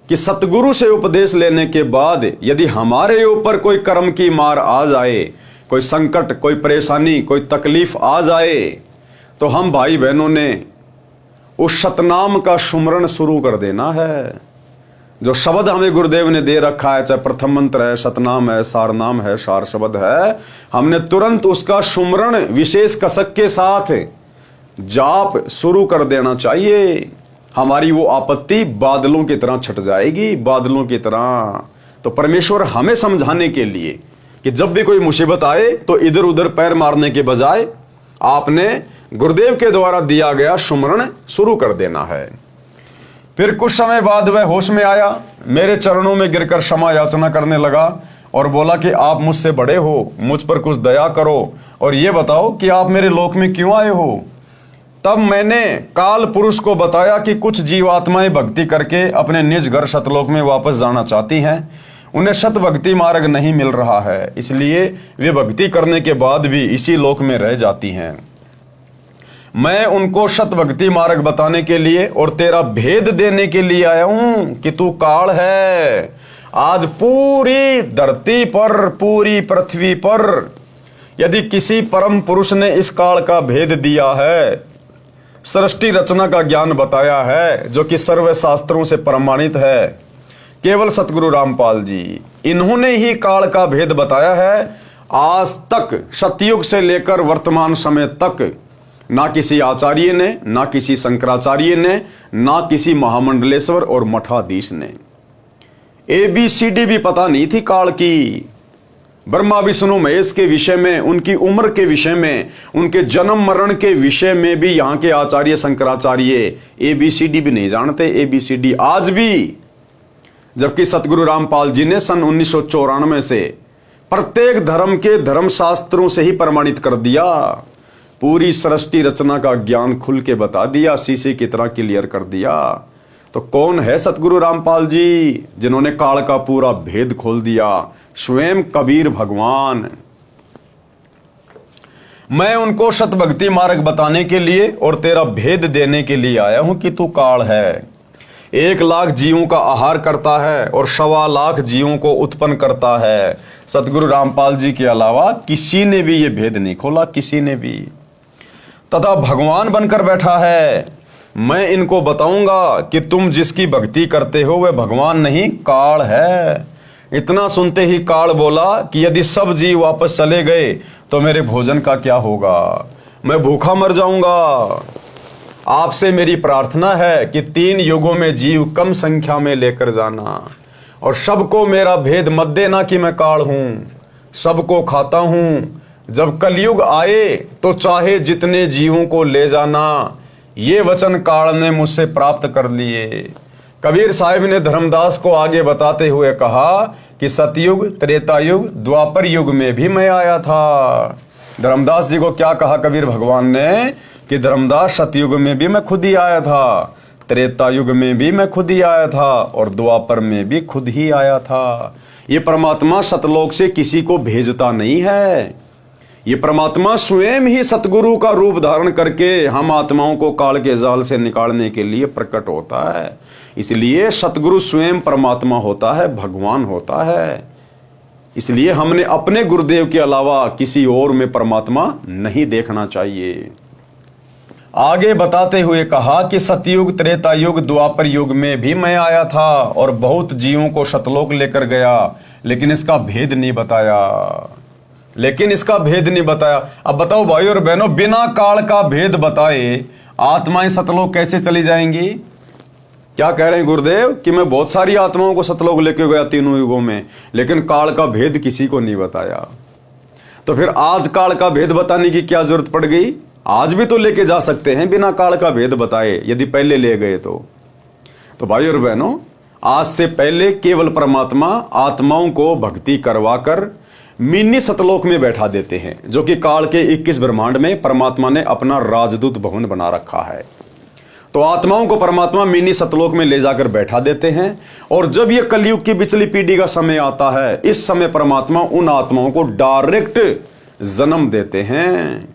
कि सतगुरु से उपदेश लेने के बाद यदि हमारे ऊपर कोई कर्म की मार आ जाए, कोई संकट, कोई परेशानी, कोई तकलीफ आ जाए, तो हम भाई बहनों ने उस सतनाम का सुमरण शुरू कर देना है। जो शब्द हमें गुरुदेव ने दे रखा है, चाहे प्रथम मंत्र है, सतनाम है, सारनाम है, सार शब्द है, हमने तुरंत उसका सुमरण विशेष कसक के साथ जाप शुरू कर देना चाहिए। हमारी वो आपत्ति बादलों की तरह छट जाएगी, बादलों की तरह। तो परमेश्वर हमें समझाने के लिए कि जब भी कोई मुसीबत आए तो इधर उधर पैर मारने के बजाय आपने गुरुदेव के द्वारा दिया गया सुमरण शुरू कर देना है। फिर कुछ समय बाद वह होश में आया, मेरे चरणों में गिरकर क्षमा याचना करने लगा और बोला कि आप मुझसे बड़े हो, मुझ पर कुछ दया करो और ये बताओ कि आप मेरे लोक में क्यों आए हो। तब मैंने काल पुरुष को बताया कि कुछ जीवात्माएं भक्ति करके अपने निज घर सतलोक में वापस जाना चाहती हैं। उन्हें शत भक्ति मार्ग नहीं मिल रहा है, इसलिए वे भक्ति करने के बाद भी इसी लोक में रह जाती हैं। मैं उनको शत भक्ति मार्ग बताने के लिए और तेरा भेद देने के लिए आया हूं कि तू काल है। आज पूरी धरती पर, पूरी पृथ्वी पर यदि किसी परम पुरुष ने इस काल का भेद दिया है, सृष्टि रचना का ज्ञान बताया है, जो कि सर्व शास्त्रों से प्रमाणित है, केवल सतगुरु रामपाल जी, इन्होंने ही काल का भेद बताया है। आज तक सतयुग से लेकर वर्तमान समय तक ना किसी आचार्य ने, ना किसी शंकराचार्य ने, ना किसी महामंडलेश्वर और मठाधीश ने। ABCD भी पता नहीं थी काल की। ब्रह्मा विष्णु महेश के विषय में, उनकी उम्र के विषय में, उनके जन्म मरण के विषय में भी यहाँ के आचार्य शंकराचार्य ABCD भी नहीं जानते। ABCD आज भी, जबकि सतगुरु रामपाल जी ने सन 1994 से प्रत्येक धर्म के धर्मशास्त्रों से ही प्रमाणित कर दिया। पूरी सृष्टि रचना का ज्ञान खुल के बता दिया, शीशे की तरह क्लियर कर दिया। तो कौन है सतगुरु रामपाल जी जिन्होंने काल का पूरा भेद खोल दिया? स्वयं कबीर भगवान। मैं उनको शत भक्ति मार्ग बताने के लिए और तेरा भेद देने के लिए आया हूं कि तू काल है। 1 लाख जीवों का आहार करता है और 1.25 लाख जीवों को उत्पन्न करता है। सतगुरु रामपाल जी के अलावा किसी ने भी ये भेद नहीं खोला, किसी ने भी। तथा भगवान बनकर बैठा है। मैं इनको बताऊंगा कि तुम जिसकी भक्ति करते हो वह भगवान नहीं, काल है। इतना सुनते ही काल बोला कि यदि सब जीव वापस चले गए तो मेरे भोजन का क्या होगा? मैं भूखा मर जाऊंगा। आपसे मेरी प्रार्थना है कि 3 युगों में जीव कम संख्या में लेकर जाना और सबको मेरा भेद मत देना कि मैं काल हूं, सबको खाता हूं। जब कलयुग आए तो चाहे जितने जीवों को ले जाना। ये वचन काल ने मुझसे प्राप्त कर लिए। कबीर साहिब ने धर्मदास को आगे बताते हुए कहा कि सतयुग, त्रेता युग, द्वापर युग में भी मैं आया था। धर्मदास जी को क्या कहा कबीर भगवान ने कि धर्मदास, सतयुग में भी मैं खुद ही आया था, त्रेता युग में भी मैं खुद ही आया था और द्वापर में भी खुद ही आया था। ये परमात्मा सतलोक से किसी को भेजता नहीं है। ये परमात्मा स्वयं ही सतगुरु का रूप धारण करके हम आत्माओं को काल के जाल से निकालने के लिए प्रकट होता है। इसलिए सतगुरु स्वयं परमात्मा होता है, भगवान होता है। इसलिए हमने अपने गुरुदेव के अलावा किसी और में परमात्मा नहीं देखना चाहिए। आगे बताते हुए कहा कि सतयुग, त्रेता युग, द्वापर युग में भी मैं आया था और बहुत जीवों को सतलोक लेकर गया, लेकिन इसका भेद नहीं बताया। अब बताओ भाई और बहनों, बिना काल का भेद बताए आत्माएं सतलोक कैसे चली जाएंगी? क्या कह रहे हैं गुरुदेव कि मैं बहुत सारी आत्माओं को सतलोक लेके गया 3 युगों में, लेकिन काल का भेद किसी को नहीं बताया। तो फिर आज काल का भेद बताने की क्या जरूरत पड़ गई? आज भी तो लेके जा सकते हैं बिना काल का भेद बताए, यदि पहले ले गए तो भाई और बहनों, आज से पहले केवल परमात्मा आत्माओं को भक्ति करवाकर मिनी सतलोक में बैठा देते हैं, जो कि काल के 21 ब्रह्मांड में परमात्मा ने अपना राजदूत भवन बना रखा है। तो आत्माओं को परमात्मा मिनी सतलोक में ले जाकर बैठा देते हैं और जब ये कलयुग की बिचली पीढ़ी का समय आता है, इस समय परमात्मा उन आत्माओं को डायरेक्ट जन्म देते हैं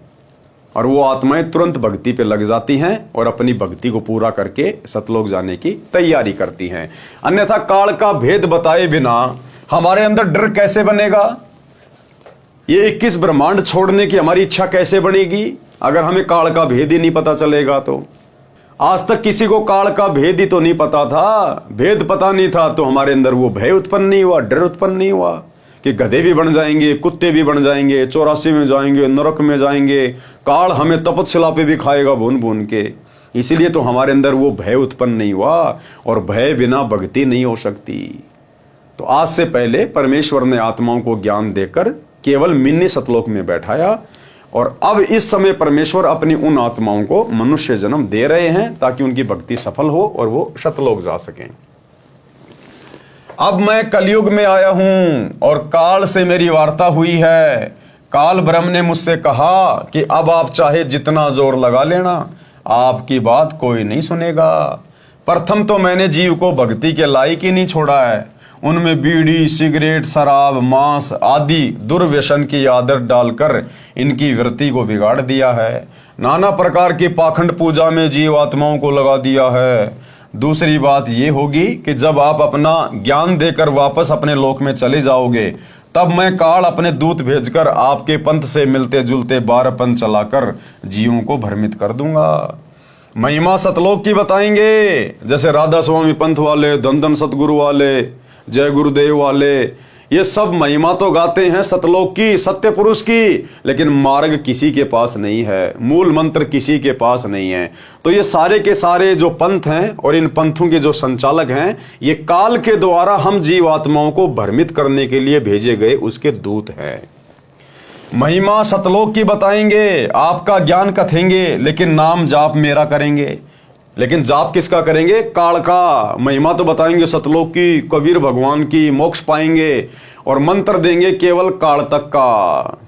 और वो आत्माएं तुरंत भक्ति पे लग जाती हैं और अपनी भक्ति को पूरा करके सतलोक जाने की तैयारी करती हैं। अन्यथा काल का भेद बताए बिना हमारे अंदर डर कैसे बनेगा? ये 21 ब्रह्मांड छोड़ने की हमारी इच्छा कैसे बनेगी अगर हमें काल का भेद ही नहीं पता चलेगा? तो आज तक किसी को काल का भेद ही तो नहीं पता था। भेद पता नहीं था तो हमारे अंदर वो भय उत्पन्न नहीं हुआ, डर उत्पन्न नहीं हुआ कि गधे भी बन जाएंगे, कुत्ते भी बन जाएंगे, 84 में जाएंगे, नरक में जाएंगे, काल हमें तपस्या पे भी खाएगा भून भून के। इसीलिए तो हमारे अंदर वो भय उत्पन्न नहीं हुआ और भय बिना भक्ति नहीं हो सकती। तो आज से पहले परमेश्वर ने आत्माओं को ज्ञान देकर केवल मिनी सतलोक में बैठाया और अब इस समय परमेश्वर अपनी उन आत्माओं को मनुष्य जन्म दे रहे हैं ताकि उनकी भक्ति सफल हो और वो सतलोक जा सकें। अब मैं कलयुग में आया हूं और काल से मेरी वार्ता हुई है। काल ब्रह्म ने मुझसे कहा कि अब आप चाहे जितना जोर लगा लेना, आपकी बात कोई नहीं सुनेगा। प्रथम तो मैंने जीव को भक्ति के लायक ही नहीं छोड़ा है। उनमें बीड़ी, सिगरेट, शराब, मांस आदि दुर्व्यसन की आदत डालकर इनकी वृत्ति को बिगाड़ दिया है। नाना प्रकार की पाखंड पूजा में जीवात्माओं को लगा दिया है। दूसरी बात ये होगी कि जब आप अपना ज्ञान देकर वापस अपने लोक में चले जाओगे, तब मैं काल अपने दूत भेजकर आपके पंथ से मिलते जुलते 12 पंथ चलाकर जीवों को भ्रमित कर दूंगा। महिमा सतलोक की बताएंगे, जैसे राधा स्वामी पंथ वाले, धन सतगुरु वाले, जय गुरुदेव वाले, ये सब महिमा तो गाते हैं सतलोक की, सत्य पुरुष की, लेकिन मार्ग किसी के पास नहीं है, मूल मंत्र किसी के पास नहीं है। तो ये सारे के सारे जो पंथ हैं और इन पंथों के जो संचालक हैं, ये काल के द्वारा हम जीवात्माओं को भ्रमित करने के लिए भेजे गए उसके दूत हैं। महिमा सतलोक की बताएंगे, आपका ज्ञान कथेंगे, लेकिन नाम जाप मेरा करेंगे। लेकिन जाप किसका करेंगे? काल का। महिमा तो बताएंगे सतलोक की, कबीर भगवान की, मोक्ष पाएंगे, और मंत्र देंगे केवल काल तक का,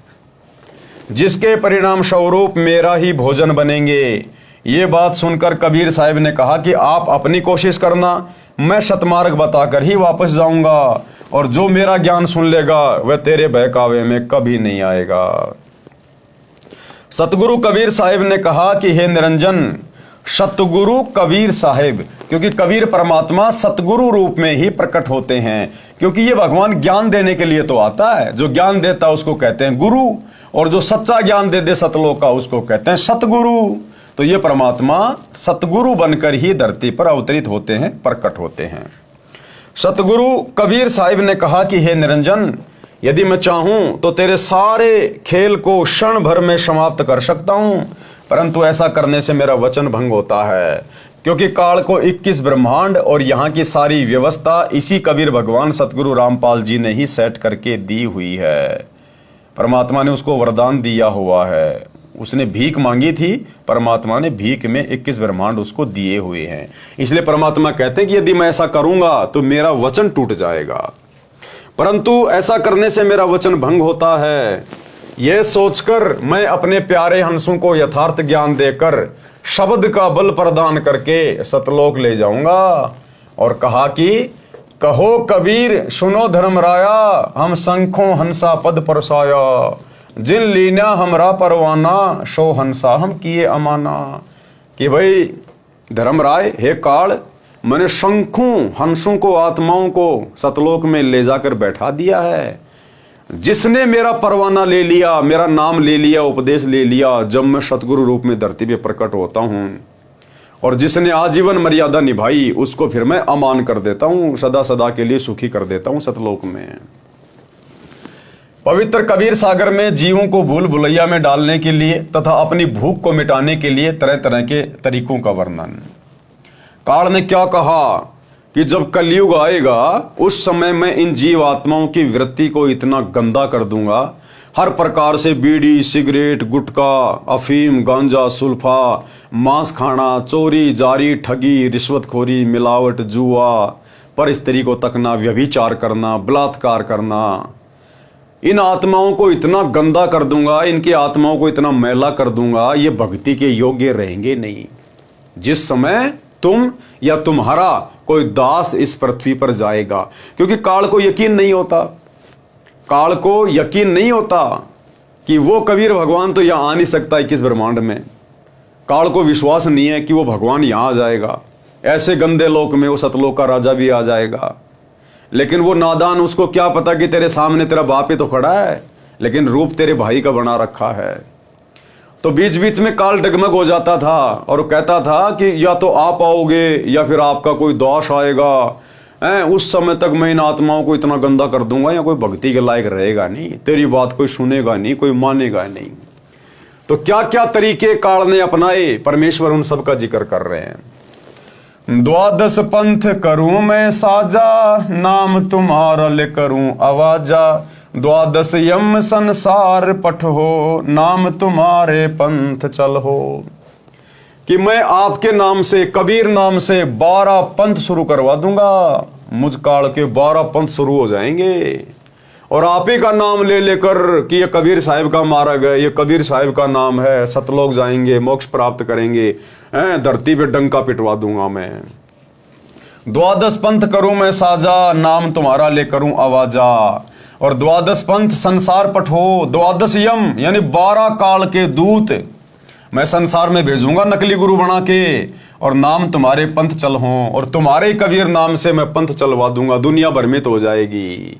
जिसके परिणाम स्वरूप मेरा ही भोजन बनेंगे। ये बात सुनकर कबीर साहब ने कहा कि आप अपनी कोशिश करना, मैं सतमार्ग बताकर ही वापस जाऊंगा, और जो मेरा ज्ञान सुन लेगा वह तेरे बहकावे में कभी नहीं आएगा। सतगुरु कबीर साहब ने कहा कि हे निरंजन, सतगुरु कबीर साहिब, क्योंकि कबीर परमात्मा सतगुरु रूप में ही प्रकट होते हैं, क्योंकि ये भगवान ज्ञान देने के लिए तो आता है। जो ज्ञान देता है उसको कहते हैं गुरु, और जो सच्चा ज्ञान दे दे सतलोक का उसको कहते हैं सतगुरु। तो ये परमात्मा सतगुरु बनकर ही धरती पर अवतरित होते हैं, प्रकट होते हैं। सतगुरु कबीर साहिब ने कहा कि हे निरंजन, यदि मैं चाहूं तो तेरे सारे खेल को क्षण भर में समाप्त कर सकता हूं, परंतु ऐसा करने से मेरा वचन भंग होता है, क्योंकि काल को 21 ब्रह्मांड और यहाँ की सारी व्यवस्था इसी कबीर भगवान सतगुरु रामपाल जी ने ही सेट करके दी हुई है। परमात्मा ने उसको वरदान दिया हुआ है, उसने भीख मांगी थी, परमात्मा ने भीख में 21 ब्रह्मांड उसको दिए हुए हैं। इसलिए परमात्मा कहते हैं कि यदि मैं ऐसा करूंगा तो मेरा वचन टूट जाएगा, परंतु ऐसा करने से मेरा वचन भंग होता है। यह सोचकर मैं अपने प्यारे हंसों को यथार्थ ज्ञान देकर शब्द का बल प्रदान करके सतलोक ले जाऊंगा। और कहा कि कहो कबीर सुनो धर्मराया, हम शंखों हंसा पद परसाया, जिन लीना हमरा परवाना, सो हंसा हम किए अमाना। कि भाई धर्मराय, हे काल, मैंने शंखों हंसों को, आत्माओं को सतलोक में ले जाकर बैठा दिया है। जिसने मेरा परवाना ले लिया, मेरा नाम ले लिया, उपदेश ले लिया, जब मैं सतगुरु रूप में धरती पे प्रकट होता हूं, और जिसने आजीवन मर्यादा निभाई, उसको फिर मैं अमान कर देता हूं, सदा सदा के लिए सुखी कर देता हूं सतलोक में। पवित्र कबीर सागर में जीवों को भूल भुलैया में डालने के लिए तथा अपनी भूख को मिटाने के लिए तरह तरह के तरीकों का वर्णन। काल ने क्या कहा कि जब कलयुग आएगा उस समय मैं इन जीव आत्माओं की वृत्ति को इतना गंदा कर दूंगा, हर प्रकार से बीड़ी, सिगरेट, गुटखा, अफीम, गांजा, सुल्फा, मांस खाना, चोरी, जारी, ठगी, रिश्वतखोरी, मिलावट, जुआ, पर स्त्री को तकना, व्यभिचार करना, बलात्कार करना, इन आत्माओं को इतना गंदा कर दूंगा, इनकी आत्माओं को इतना मैला कर दूंगा, ये भक्ति के योग्य रहेंगे नहीं। जिस समय तुम या तुम्हारा कोई दास इस पृथ्वी पर जाएगा, क्योंकि काल को यकीन नहीं होता, काल को यकीन नहीं होता कि वो कबीर भगवान तो यहां आ नहीं सकता 21 ब्रह्मांड में। काल को विश्वास नहीं है कि वो भगवान यहां आ जाएगा, ऐसे गंदे लोक में वो सतलोक का राजा भी आ जाएगा। लेकिन वो नादान, उसको क्या पता कि तेरे सामने तेरा बाप ही तो खड़ा है, लेकिन रूप तेरे भाई का बना रखा है। तो बीच बीच में काल डगमग हो जाता था और कहता था कि या तो आप आओगे या फिर आपका कोई दोष आएगा, उस समय तक मैं इन आत्माओं को इतना गंदा कर दूंगा, या कोई भक्ति के लायक रहेगा नहीं, तेरी बात कोई सुनेगा नहीं, कोई मानेगा नहीं। तो क्या क्या तरीके काल ने अपनाए, परमेश्वर उन सब का जिक्र कर रहे हैं। 12 पंथ करूं मैं साजा, नाम तुम्हारा ले करूं आवाजा, 12 यम संसार पठ हो, नाम तुम्हारे पंथ चल हो। कि मैं आपके नाम से, कबीर नाम से 12 पंथ शुरू करवा दूंगा, मुझ काल के 12 पंथ शुरू हो जाएंगे। और आप ही का नाम ले लेकर कि ये कबीर साहिब का मार्ग है, ये कबीर साहिब का नाम है, सतलोक जाएंगे, मोक्ष प्राप्त करेंगे, धरती पे डंका पिटवा दूंगा मैं। 12 पंथ करूं मैं साजा, नाम तुम्हारा ले करूं आवाजा। और 12 पंथ संसार पठो, 12 यम यानी 12 काल के दूत मैं संसार में भेजूंगा नकली गुरु बना के, और नाम तुम्हारे पंथ चल हों, और तुम्हारे कबीर नाम से मैं पंथ चलवा दूंगा, दुनिया भ्रमित हो जाएगी।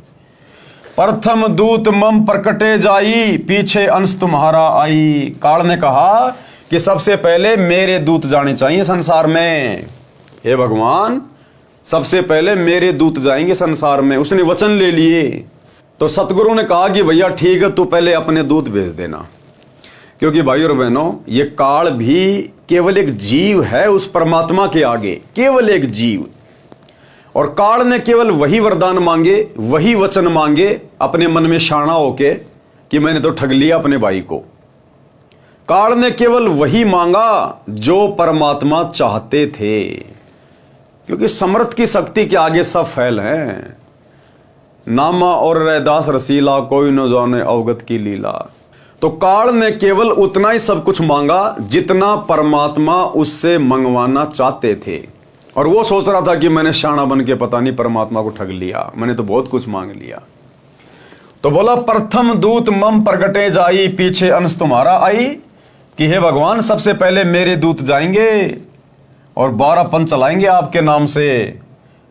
प्रथम दूत मम प्रकटे जाई, पीछे अंश तुम्हारा आई। काल ने कहा कि सबसे पहले मेरे दूत जाने चाहिए संसार में। हे भगवान, सबसे पहले मेरे दूत जाएंगे संसार में। उसने वचन ले लिए। तो सतगुरु ने कहा कि भैया ठीक है, तू पहले अपने दूत भेज देना, क्योंकि भाई और बहनों, ये काल भी केवल एक जीव है उस परमात्मा के आगे, केवल एक जीव। और काल ने केवल वही वरदान मांगे, वही वचन मांगे अपने मन में शाना होके कि मैंने तो ठग लिया अपने भाई को। काल ने केवल वही मांगा जो परमात्मा चाहते थे, क्योंकि समर्थ की शक्ति के आगे सब फैल हैं। नामा और रैदास रसीला, कोई न जाने अवगत की लीला। तो काल ने केवल उतना ही सब कुछ मांगा जितना परमात्मा उससे मंगवाना चाहते थे। और वो सोच रहा था कि मैंने शाना बन के पता नहीं परमात्मा को ठग लिया, मैंने तो बहुत कुछ मांग लिया। तो बोला प्रथम दूत मम प्रगटे जाई, पीछे अंश तुम्हारा आई। कि हे भगवान, सबसे पहले मेरे दूत जाएंगे और 12 पंथ चलाएंगे आपके नाम से,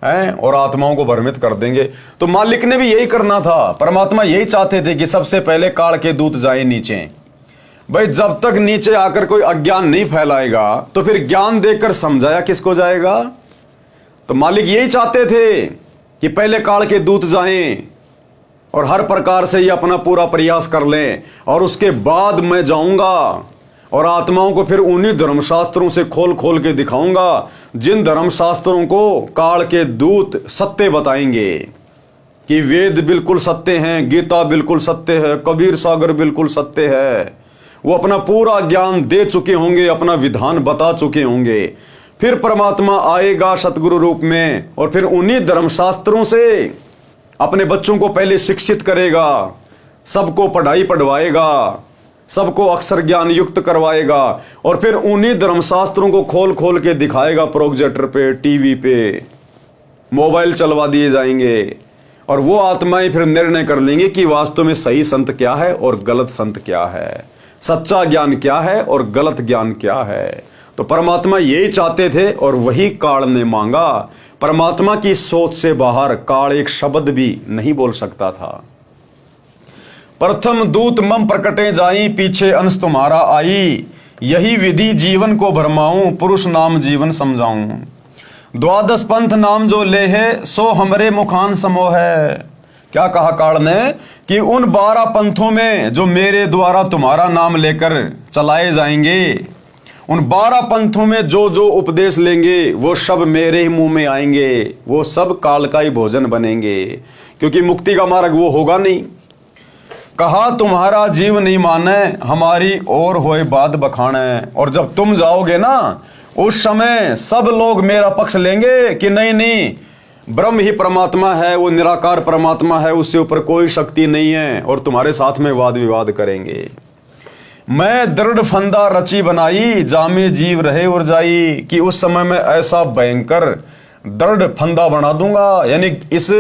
हैं, और आत्माओं को भ्रमित कर देंगे। तो मालिक ने भी यही करना था, परमात्मा यही चाहते थे कि सबसे पहले काल के दूत जाए नीचे। भाई, जब तक नीचे आकर कोई अज्ञान नहीं फैलाएगा तो फिर ज्ञान देकर समझाया किसको जाएगा। तो मालिक यही चाहते थे कि पहले काल के दूत जाएं और हर प्रकार से ये अपना पूरा प्रयास कर लें, और उसके बाद मैं जाऊंगा और आत्माओं को फिर उन्हीं धर्मशास्त्रों से खोल खोल के दिखाऊंगा जिन धर्मशास्त्रों को काल के दूत सत्य बताएंगे कि वेद बिल्कुल सत्य हैं, गीता बिल्कुल सत्य है, कबीर सागर बिल्कुल सत्य है। वो अपना पूरा ज्ञान दे चुके होंगे, अपना विधान बता चुके होंगे। फिर परमात्मा आएगा सतगुरु रूप में और फिर उन्हीं धर्मशास्त्रों से अपने बच्चों को पहले शिक्षित करेगा, सबको पढ़ाई पढ़वाएगा, सबको अक्षर ज्ञान युक्त करवाएगा, और फिर उन्हीं धर्मशास्त्रों को खोल खोल के दिखाएगा। प्रोजेक्टर पे, टीवी पे, मोबाइल चलवा दिए जाएंगे, और वो आत्माएं फिर निर्णय कर लेंगे कि वास्तव में सही संत क्या है और गलत संत क्या है, सच्चा ज्ञान क्या है और गलत ज्ञान क्या है। तो परमात्मा यही चाहते थे और वही काल ने मांगा। परमात्मा की सोच से बाहर काल एक शब्द भी नहीं बोल सकता था। प्रथम दूत मम प्रकटे जाई, पीछे अंश तुम्हारा आई। यही विधि जीवन को भरमाऊं, पुरुष नाम जीवन समझाऊं। 12 पंथ नाम जो ले है, सो हमरे मुखान समोह है। क्या कहा काल ने कि उन 12 पंथों में जो मेरे द्वारा तुम्हारा नाम लेकर चलाए जाएंगे, उन 12 पंथों में जो जो उपदेश लेंगे वो सब मेरे ही मुंह में आएंगे, वो सब काल का ही भोजन बनेंगे, क्योंकि मुक्ति का मार्ग वो होगा नहीं। कहा तुम्हारा जीव नहीं माने, हमारी और होए बात बखाने। और जब तुम जाओगे ना, उस समय सब लोग मेरा पक्ष लेंगे कि नहीं नहीं, ब्रह्म ही परमात्मा है, वो निराकार परमात्मा है, उससे ऊपर कोई शक्ति नहीं है, और तुम्हारे साथ में वाद विवाद करेंगे। मैं दृढ़ फंदा रची बनाई, जामे जीव रहे और जाई। कि उस समय में ऐसा भयंकर दृढ़ फंदा बना दूंगा, यानी इस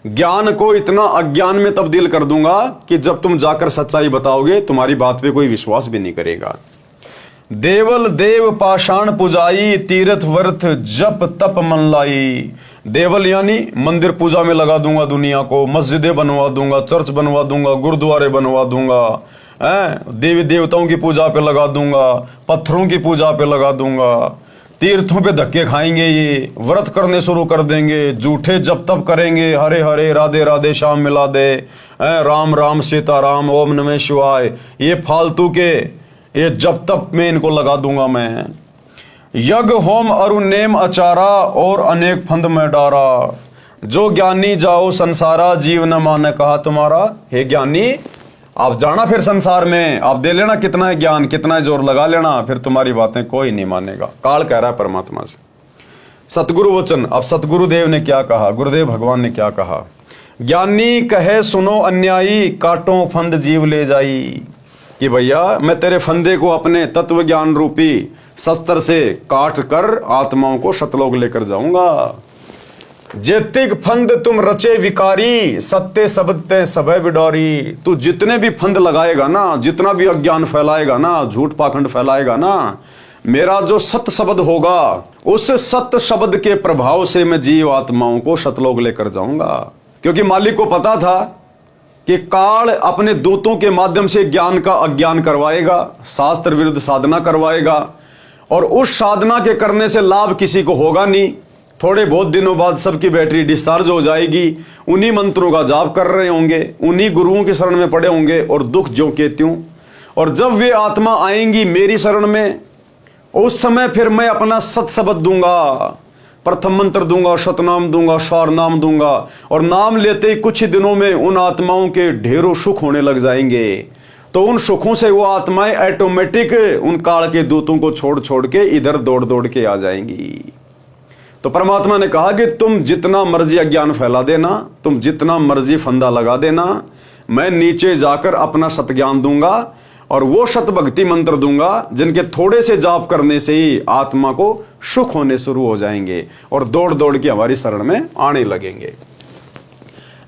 ज्ञान को इतना अज्ञान में तब्दील कर दूंगा कि जब तुम जाकर सच्चाई बताओगे तुम्हारी बात पे कोई विश्वास भी नहीं करेगा। देवल देव पाषाण पुजाई, तीर्थ वर्थ जप तप मन लाई। देवल यानी मंदिर पूजा में लगा दूंगा दुनिया को, मस्जिदें बनवा दूंगा, चर्च बनवा दूंगा, गुरुद्वारे बनवा दूंगा, देवी देवताओं की पूजा पे लगा दूंगा, पत्थरों की पूजा पे लगा दूंगा, तीर्थों पे धक्के खाएंगे, ये व्रत करने शुरू कर देंगे, झूठे जप तप करेंगे, हरे हरे राधे राधे श्याम मिला दे, राम राम सीताराम ओम नमः शिवाय, ये फालतू के ये जप तप में इनको लगा दूंगा मैं। यज्ञ होम अरु नेम अचारा, और अनेक फंद में डारा। जो ज्ञानी जाओ संसारा, जीव न माने कहा तुम्हारा। हे ज्ञानी, आप जाना फिर संसार में, आप दे लेना कितना है ज्ञान, कितना है जोर लगा लेना, फिर तुम्हारी बातें कोई नहीं मानेगा। काल कह रहा है परमात्मा से। सतगुरु वचन। अब सतगुरुदेव ने क्या कहा, गुरुदेव भगवान ने क्या कहा, ज्ञानी कहे सुनो अन्यायी, काटो फंद जीव ले जाई। कि भैया मैं तेरे फंदे को अपने तत्व ज्ञान रूपी शस्त्र से काट कर आत्माओं को सतलोक लेकर जाऊंगा। जेतिक फंद तुम रचे विकारी, सत्य शब्द ते सबे बिडौरी। तू जितने भी फंद लगाएगा ना, जितना भी अज्ञान फैलाएगा ना, झूठ पाखंड फैलाएगा ना, मेरा जो सत्य शब्द होगा, उस सत्य शब्द के प्रभाव से मैं जीव आत्माओं को सतलोक लेकर जाऊंगा। क्योंकि मालिक को पता था कि काल अपने दूतों के माध्यम से ज्ञान का अज्ञान करवाएगा, शास्त्र विरुद्ध साधना करवाएगा, और उस साधना के करने से लाभ किसी को होगा नहीं। थोड़े बहुत दिनों बाद सबकी बैटरी डिस्चार्ज हो जाएगी, उन्हीं मंत्रों का जाप कर रहे होंगे, उन्हीं गुरुओं की शरण में पड़े होंगे, और दुख ज्यों के त्यों। और जब वे आत्मा आएंगी मेरी शरण में, उस समय फिर मैं अपना सत शब्द दूंगा, प्रथम मंत्र दूंगा, सतनाम दूंगा, स्वार नाम दूंगा, और नाम लेते ही कुछ ही दिनों में उन आत्माओं के ढेरों सुख होने लग जाएंगे। तो उन सुखों से वो आत्माएं ऑटोमेटिक उन काल के दूतों को छोड़ छोड़ के इधर दौड़ दौड़ के आ जाएंगी। तो परमात्मा ने कहा कि तुम जितना मर्जी अज्ञान फैला देना, तुम जितना मर्जी फंदा लगा देना, मैं नीचे जाकर अपना सतज्ञान दूंगा और वो सत भक्ति मंत्र दूंगा जिनके थोड़े से जाप करने से ही आत्मा को सुख होने शुरू हो जाएंगे और दौड़ दौड़ के हमारी शरण में आने लगेंगे।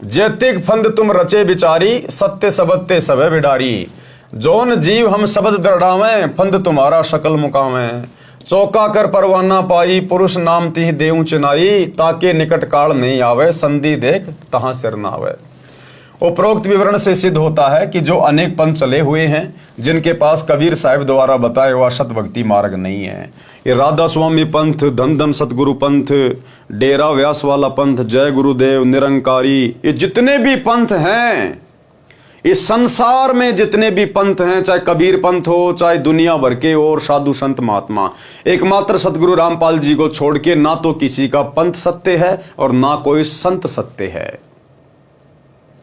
जैतिक फंद तुम रचे बिचारी, सत्य सबत्ते सबे बिडारी। जोन जीव हम शब्द दृढ़ावें, फंद तुम्हारा शकल मुकावें। चौका कर परवाना पाई, पुरुष नाम तिह देऊ चिनाई। ताके निकट काल नहीं आवे, संधि देख तहां सिर न आवे। उपरोक्त विवरण से सिद्ध होता है कि जो अनेक पंथ चले हुए हैं, जिनके पास कबीर साहिब द्वारा बताया हुआ सत भक्ति मार्ग नहीं है, ये राधा स्वामी पंथ, धन धन सतगुरु पंथ, डेरा व्यास वाला पंथ, जय गुरुदेव, निरंकारी, ये जितने भी पंथ हैं, इस संसार में जितने भी पंथ हैं, चाहे कबीर पंथ हो, चाहे दुनिया भर के और साधु संत महात्मा, एकमात्र सतगुरु रामपाल जी को छोड़ के ना तो किसी का पंथ सत्य है और ना कोई संत सत्य है।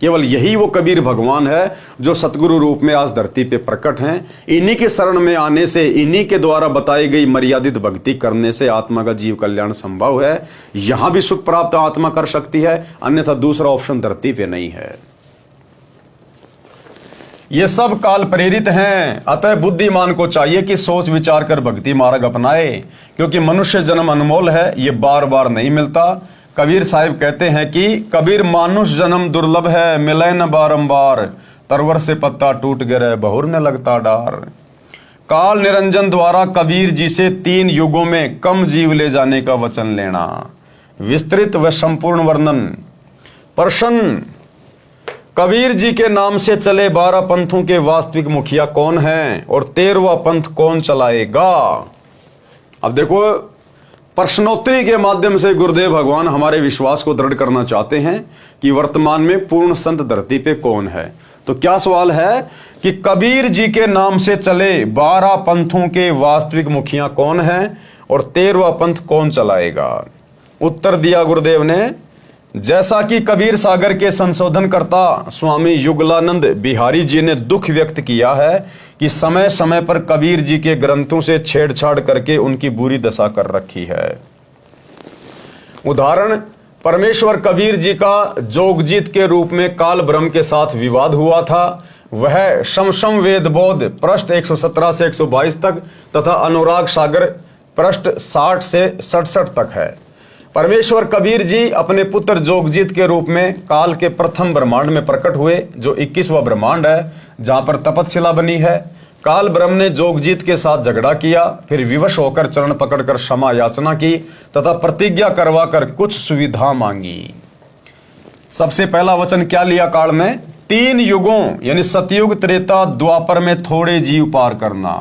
केवल यही वो कबीर भगवान है जो सतगुरु रूप में आज धरती पे प्रकट हैं। इन्हीं के शरण में आने से, इन्हीं के द्वारा बताई गई मर्यादित भक्ति करने से आत्मा का जीव कल्याण संभव है। यहां भी सुख प्राप्त आत्मा कर सकती है, अन्यथा दूसरा ऑप्शन धरती पे नहीं है। ये सब काल प्रेरित हैं, अतः बुद्धिमान को चाहिए कि सोच विचार कर भक्ति मार्ग अपनाए, क्योंकि मनुष्य जन्म अनमोल है, ये बार बार नहीं मिलता। कबीर साहिब कहते हैं कि कबीर मानुष जन्म दुर्लभ है, मिले न बारंबार। तरवर से पत्ता टूट गिरे, बहुर न लगता डार। काल निरंजन द्वारा कबीर जी से 3 युगों में कम जीव ले जाने का वचन लेना। विस्तृत व संपूर्ण वर्णन। प्रश्न, कबीर जी के नाम से चले 12 पंथों के वास्तविक मुखिया कौन हैं और 13वां पंथ कौन चलाएगा? अब देखो, प्रश्नोत्तरी के माध्यम से गुरुदेव भगवान हमारे विश्वास को दृढ़ करना चाहते हैं कि वर्तमान में पूर्ण संत धरती पे कौन है। तो क्या सवाल है कि कबीर जी के नाम से चले 12 पंथों के वास्तविक मुखिया कौन हैं और 13वां पंथ कौन चलाएगा? उत्तर दिया गुरुदेव ने, जैसा कि कबीर सागर के संशोधनकर्ता स्वामी युगलानंद बिहारी जी ने दुख व्यक्त किया है कि समय समय पर कबीर जी के ग्रंथों से छेड़छाड़ करके उनकी बुरी दशा कर रखी है। उदाहरण, परमेश्वर कबीर जी का जोगजीत के रूप में काल ब्रह्म के साथ विवाद हुआ था। वह शमशम वेद बोध पृष्ठ 117 से 122 तक तथा अनुराग सागर पृष्ठ 60 से 67 तक है। परमेश्वर कबीर जी अपने पुत्र जोगजीत के रूप में काल के प्रथम ब्रह्मांड में प्रकट हुए, जो 21वां ब्रह्मांड है, जहां पर तपतशिला बनी है। काल ब्रह्म ने जोगजीत के साथ झगड़ा किया, फिर विवश होकर चरण पकड़कर क्षमा याचना की तथा प्रतिज्ञा करवाकर कुछ सुविधा मांगी। सबसे पहला वचन क्या लिया काल में? 3 युगों यानी सतयुग, त्रेता, द्वापर में थोड़े जीव पार करना।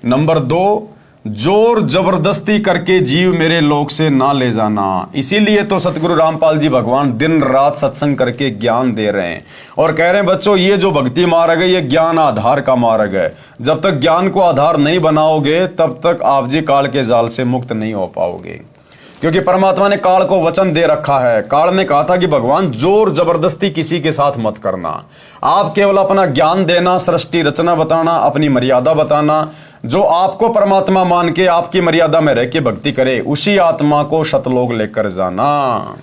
नंबर 2, जोर जबरदस्ती करके जीव मेरे लोक से ना ले जाना। इसीलिए तो सतगुरु रामपाल जी भगवान दिन रात सत्संग करके ज्ञान दे रहे हैं और कह रहे हैं, बच्चों ये जो भक्ति मार्ग है ये ज्ञान आधार का मार्ग है। जब तक ज्ञान को आधार नहीं बनाओगे तब तक आप जी काल के जाल से मुक्त नहीं हो पाओगे, क्योंकि परमात्मा ने काल को वचन दे रखा है। काल ने कहा था कि भगवान जोर जबरदस्ती किसी के साथ मत करना, आप केवल अपना ज्ञान देना, सृष्टि रचना बताना, अपनी मर्यादा बताना, जो आपको परमात्मा मान के आपकी मर्यादा में रह के भक्ति करे, उसी आत्मा को सतलोक लेकर जाना।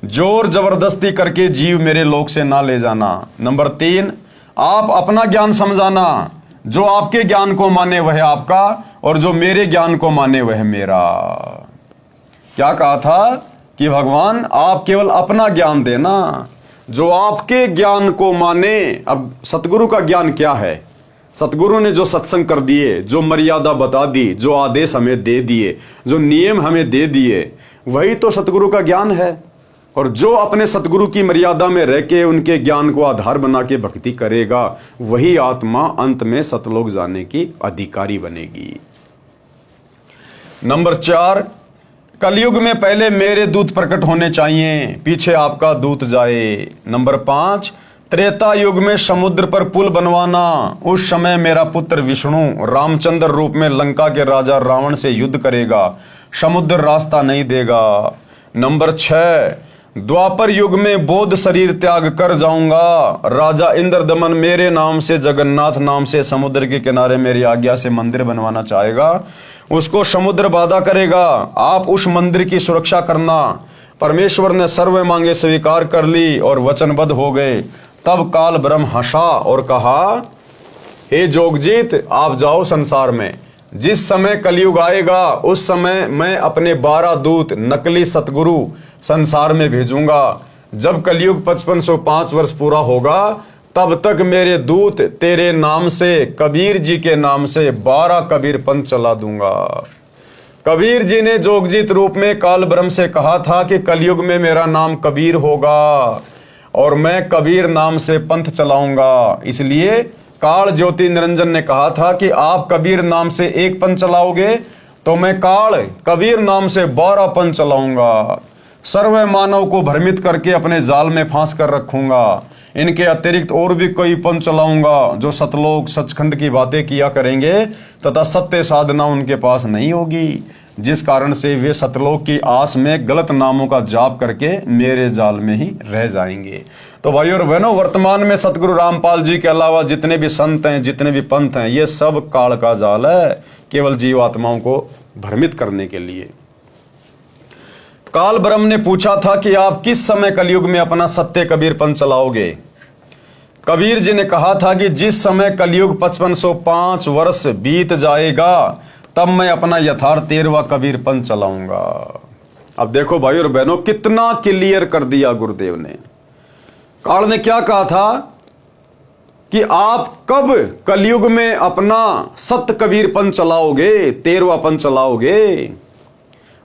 जोर जबरदस्ती करके जीव मेरे लोक से ना ले जाना। नंबर 3, आप अपना ज्ञान समझाना। जो आपके ज्ञान को माने वह आपका, और जो मेरे ज्ञान को माने वह मेरा। क्या कहा था कि भगवान आप केवल अपना ज्ञान देना, जो आपके ज्ञान को माने। अब सतगुरु का ज्ञान क्या है? सतगुरु ने जो सत्संग कर दिए, जो मर्यादा बता दी, जो आदेश हमें दे दिए, जो नियम हमें दे दिए, वही तो सतगुरु का ज्ञान है। और जो अपने सतगुरु की मर्यादा में रह के उनके ज्ञान को आधार बना के भक्ति करेगा, वही आत्मा अंत में सतलोक जाने की अधिकारी बनेगी। नंबर 4, कलयुग में पहले मेरे दूत प्रकट होने चाहिए, पीछे आपका दूत जाए। नंबर 5, त्रेता युग में समुद्र पर पुल बनवाना। उस समय मेरा पुत्र विष्णु रामचंद्र रूप में लंका के राजा रावण से युद्ध करेगा, समुद्र रास्ता नहीं देगा। नंबर 6, द्वापर युग में बौद्ध शरीर त्याग कर जाऊंगा, राजा इंद्रदमन मेरे नाम से, जगन्नाथ नाम से समुद्र के किनारे मेरी आज्ञा से मंदिर बनवाना चाहेगा, उसको समुद्र बाधा करेगा। आप उस मंदिर की सुरक्षा करना। परमेश्वर ने सर्व मांगे स्वीकार कर ली और वचनबद्ध हो गए। तब काल ब्रह्म हंसा और कहा, हे जोगजीत, आप जाओ संसार में। जिस समय कलयुग आएगा उस समय मैं अपने 12 दूत नकली सतगुरु संसार में भेजूंगा। जब कलयुग 5505 वर्ष पूरा होगा, तब तक मेरे दूत तेरे नाम से, कबीर जी के नाम से 12 कबीर पंथ चला दूंगा। कबीर जी ने जोगजीत रूप में काल ब्रह्म से कहा था कि कलयुग में मेरा नाम कबीर होगा और मैं कबीर नाम से पंथ चलाऊंगा। इसलिए काल ज्योति निरंजन ने कहा था कि आप कबीर नाम से एक पंथ चलाओगे तो मैं काल कबीर नाम से 12 पंथ चलाऊंगा। सर्व मानव को भ्रमित करके अपने जाल में फांस कर रखूंगा। इनके अतिरिक्त और भी कई पंथ चलाऊंगा जो सतलोक सचखंड की बातें किया करेंगे तथा सत्य साधना उनके पास नहीं होगी, जिस कारण से वे सतलोक की आस में गलत नामों का जाप करके मेरे जाल में ही रह जाएंगे। तो भाइयों और बहनों, वर्तमान में सतगुरु रामपाल जी के अलावा जितने भी संत हैं, जितने भी पंथ हैं, ये सब काल का जाल है, केवल जीवात्माओं को भ्रमित करने के लिए। काल ब्रह्म ने पूछा था कि आप किस समय कलयुग में अपना सत्य कबीर पंथ चलाओगे। कबीर जी ने कहा था कि जिस समय कलयुग 5505 वर्ष बीत जाएगा तब मैं अपना यथार्थ 13वां कबीर पंथ चलाऊंगा। अब देखो भाई और बहनों, कितना क्लियर कर दिया गुरुदेव ने। काल ने क्या कहा था कि आप कब कलयुग में अपना सत्य कबीर पंथ चलाओगे, 13वां पंथ चलाओगे।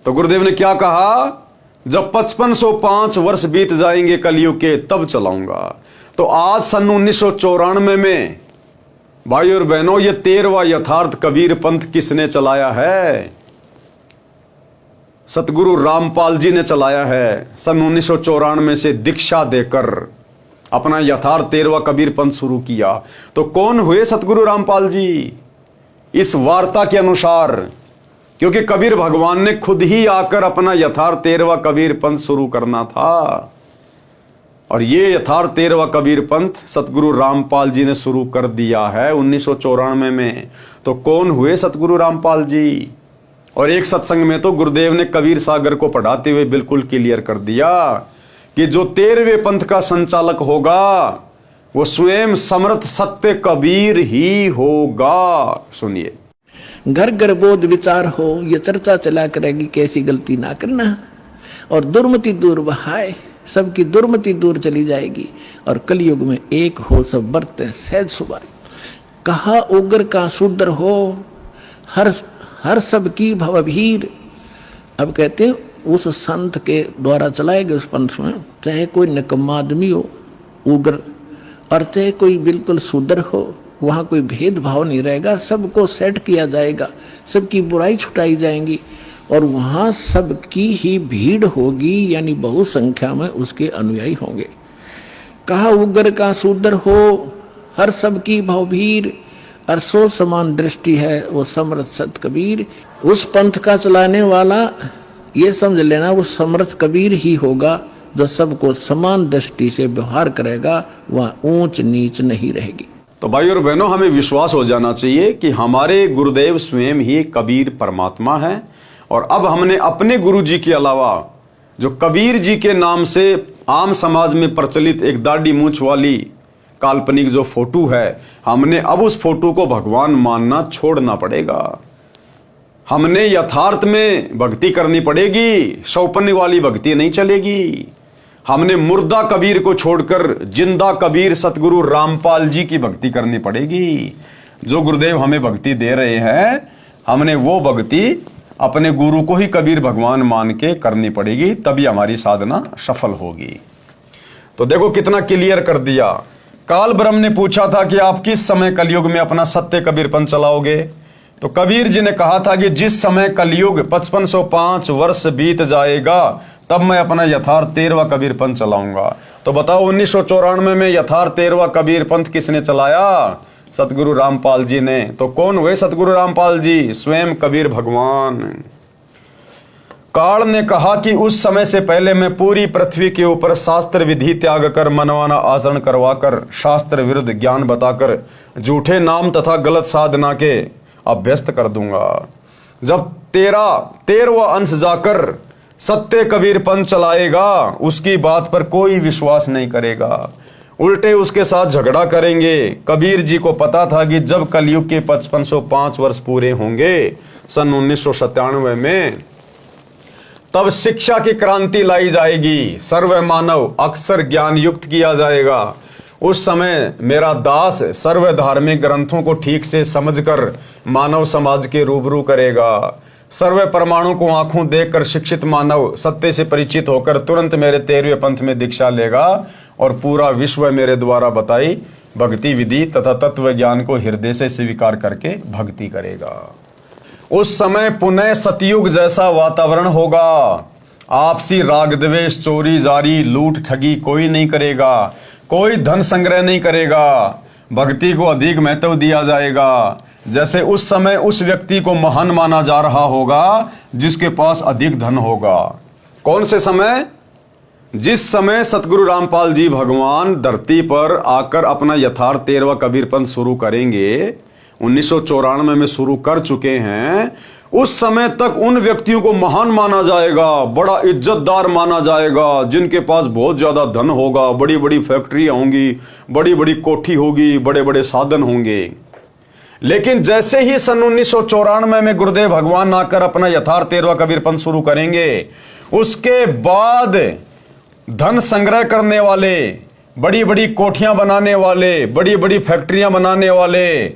तो गुरुदेव ने क्या कहा, जब 5505 वर्ष बीत जाएंगे कलयुग के तब चलाऊंगा। तो आज सन 1994 में भाई और बहनों, ये 13वां यथार्थ कबीर पंथ किसने चलाया है? सतगुरु रामपाल जी ने चलाया है। सन 1994 से दीक्षा देकर अपना यथार्थ 13वां कबीर पंथ शुरू किया। तो कौन हुए सतगुरु रामपाल जी? इस वार्ता के अनुसार, क्योंकि कबीर भगवान ने खुद ही आकर अपना यथार्थ 13वां कबीर पंथ शुरू करना था, और ये यथार्थ 13वां कबीर पंथ सतगुरु रामपाल जी ने शुरू कर दिया है 1994 में। तो कौन हुए सतगुरु रामपाल जी? और एक सत्संग में तो गुरुदेव ने कबीर सागर को पढ़ाते हुए बिल्कुल क्लियर कर दिया कि जो 13वें पंथ का संचालक होगा वो स्वयं समर्थ सत्य कबीर ही होगा। सुनिए, घर घर बोध विचार हो, ये चर्चा चला करेगी कैसी गलती ना करना, और दुर्मति दूर बहाए, सबकी दुर्मति दूर चली जाएगी, और कलयुग में एक हो सब बरते सहज सुबह। कहा उग्र का शूद्र हो, हर सब की भवभीर। अब कहते हैं उस संत के द्वारा चलाए गए उस पंथ में, चाहे कोई निकम्मा आदमी हो उग्र, और चाहे कोई बिल्कुल शूद्र हो, वहाँ कोई भेदभाव नहीं रहेगा, सबको सेट किया जाएगा, सबकी बुराई छुटाई जाएंगी, और वहाँ सबकी ही भीड़ होगी, यानी बहु संख्या में उसके अनुयायी होंगे। कहा उग्र का शूद्र हो, हर सबकी भवभीर, और सो समान दृष्टि है वो समर्थ सत कबीर। उस पंथ का चलाने वाला ये समझ लेना वो समर्थ कबीर ही होगा, जो सबको समान दृष्टि से व्यवहार करेगा, वहाँ ऊंच नीच नहीं रहेगी। तो भाई और बहनों, हमें विश्वास हो जाना चाहिए कि हमारे गुरुदेव स्वयं ही कबीर परमात्मा है। और अब हमने अपने गुरु जी के अलावा जो कबीर जी के नाम से आम समाज में प्रचलित एक दाढ़ी मूंछ वाली काल्पनिक जो फोटो है, हमने अब उस फोटो को भगवान मानना छोड़ना पड़ेगा। हमने यथार्थ में भक्ति करनी पड़ेगी, सौपन्य वाली भक्ति नहीं चलेगी। हमने मुर्दा कबीर को छोड़कर जिंदा कबीर सतगुरु रामपाल जी की भक्ति करनी पड़ेगी। जो गुरुदेव हमें भक्ति दे रहे हैं, हमने वो भक्ति अपने गुरु को ही कबीर भगवान मान के करनी पड़ेगी, तभी हमारी साधना सफल होगी। तो देखो कितना क्लियर कर दिया। काल ब्रह्म ने पूछा था कि आप किस समय कलयुग में अपना सत्य कबीरपन चलाओगे? तो कबीर जी ने कहा था कि जिस समय कलयुग 5505 वर्ष बीत जाएगा, तब मैं अपना यथार्थ 13वां कबीरपंथ चलाऊंगा। तो बताओ 1994 में यथार्थ 13वां कबीरपंथ किसने चलाया? सतगुरु रामपाल जी ने। तो कौन हुए सतगुरु रामपाल जी? स्वयं कबीर भगवान। काल ने कहा कि उस समय से पहले मैं पूरी पृथ्वी के ऊपर शास्त्र विधि त्याग कर, मनवाना आचरण करवाकर, शास्त्र विरुद्ध ज्ञान बताकर, झूठे नाम तथा गलत साधना के अभ्यस्त कर दूंगा। जब 13वां अंश जाकर सत्य कबीरपंथ चलाएगा, उसकी बात पर कोई विश्वास नहीं करेगा, उल्टे उसके साथ झगड़ा करेंगे। कबीर जी को पता था कि जब कलयुग के 5505 वर्ष पूरे होंगे सन 1997 में, तब शिक्षा की क्रांति लाई जाएगी, सर्व मानव अक्षर ज्ञान युक्त किया जाएगा। उस समय मेरा दास सर्व धार्मिक ग्रंथों को ठीक से समझकर मानव समाज के रूबरू करेगा। सर्व परमाणु को आंखों देखकर शिक्षित मानव सत्य से परिचित होकर तुरंत मेरे 13वें पंथ में दीक्षा लेगा और पूरा विश्व मेरे द्वारा बताई भक्ति विधि तथा तत्व ज्ञान को हृदय से स्वीकार करके भक्ति करेगा। उस समय पुनः सतयुग जैसा वातावरण होगा। आपसी राग द्वेष, चोरी जारी, लूट ठगी कोई नहीं करेगा, कोई धन संग्रह नहीं करेगा, भक्ति को अधिक महत्व दिया जाएगा। जैसे उस समय उस व्यक्ति को महान माना जा रहा होगा जिसके पास अधिक धन होगा। कौन से समय? जिस समय सतगुरु रामपाल जी भगवान धरती पर आकर अपना यथार्थ 13वां कबीरपंथ शुरू करेंगे, 1994 में शुरू कर चुके हैं, उस समय तक उन व्यक्तियों को महान माना जाएगा, बड़ा इज्जतदार माना जाएगा, जिनके पास बहुत ज्यादा धन होगा, बड़ी बड़ी फैक्ट्रियां होंगी, बड़ी बड़ी कोठी होगी, बड़े बड़े साधन होंगे। लेकिन जैसे ही सन 1994 में गुरुदेव भगवान आकर अपना यथार्थ 13वां कबीरपंथ शुरू करेंगे, उसके बाद धन संग्रह करने वाले, बड़ी बड़ी कोठियां बनाने वाले, बड़ी बड़ी फैक्ट्रियां बनाने वाले,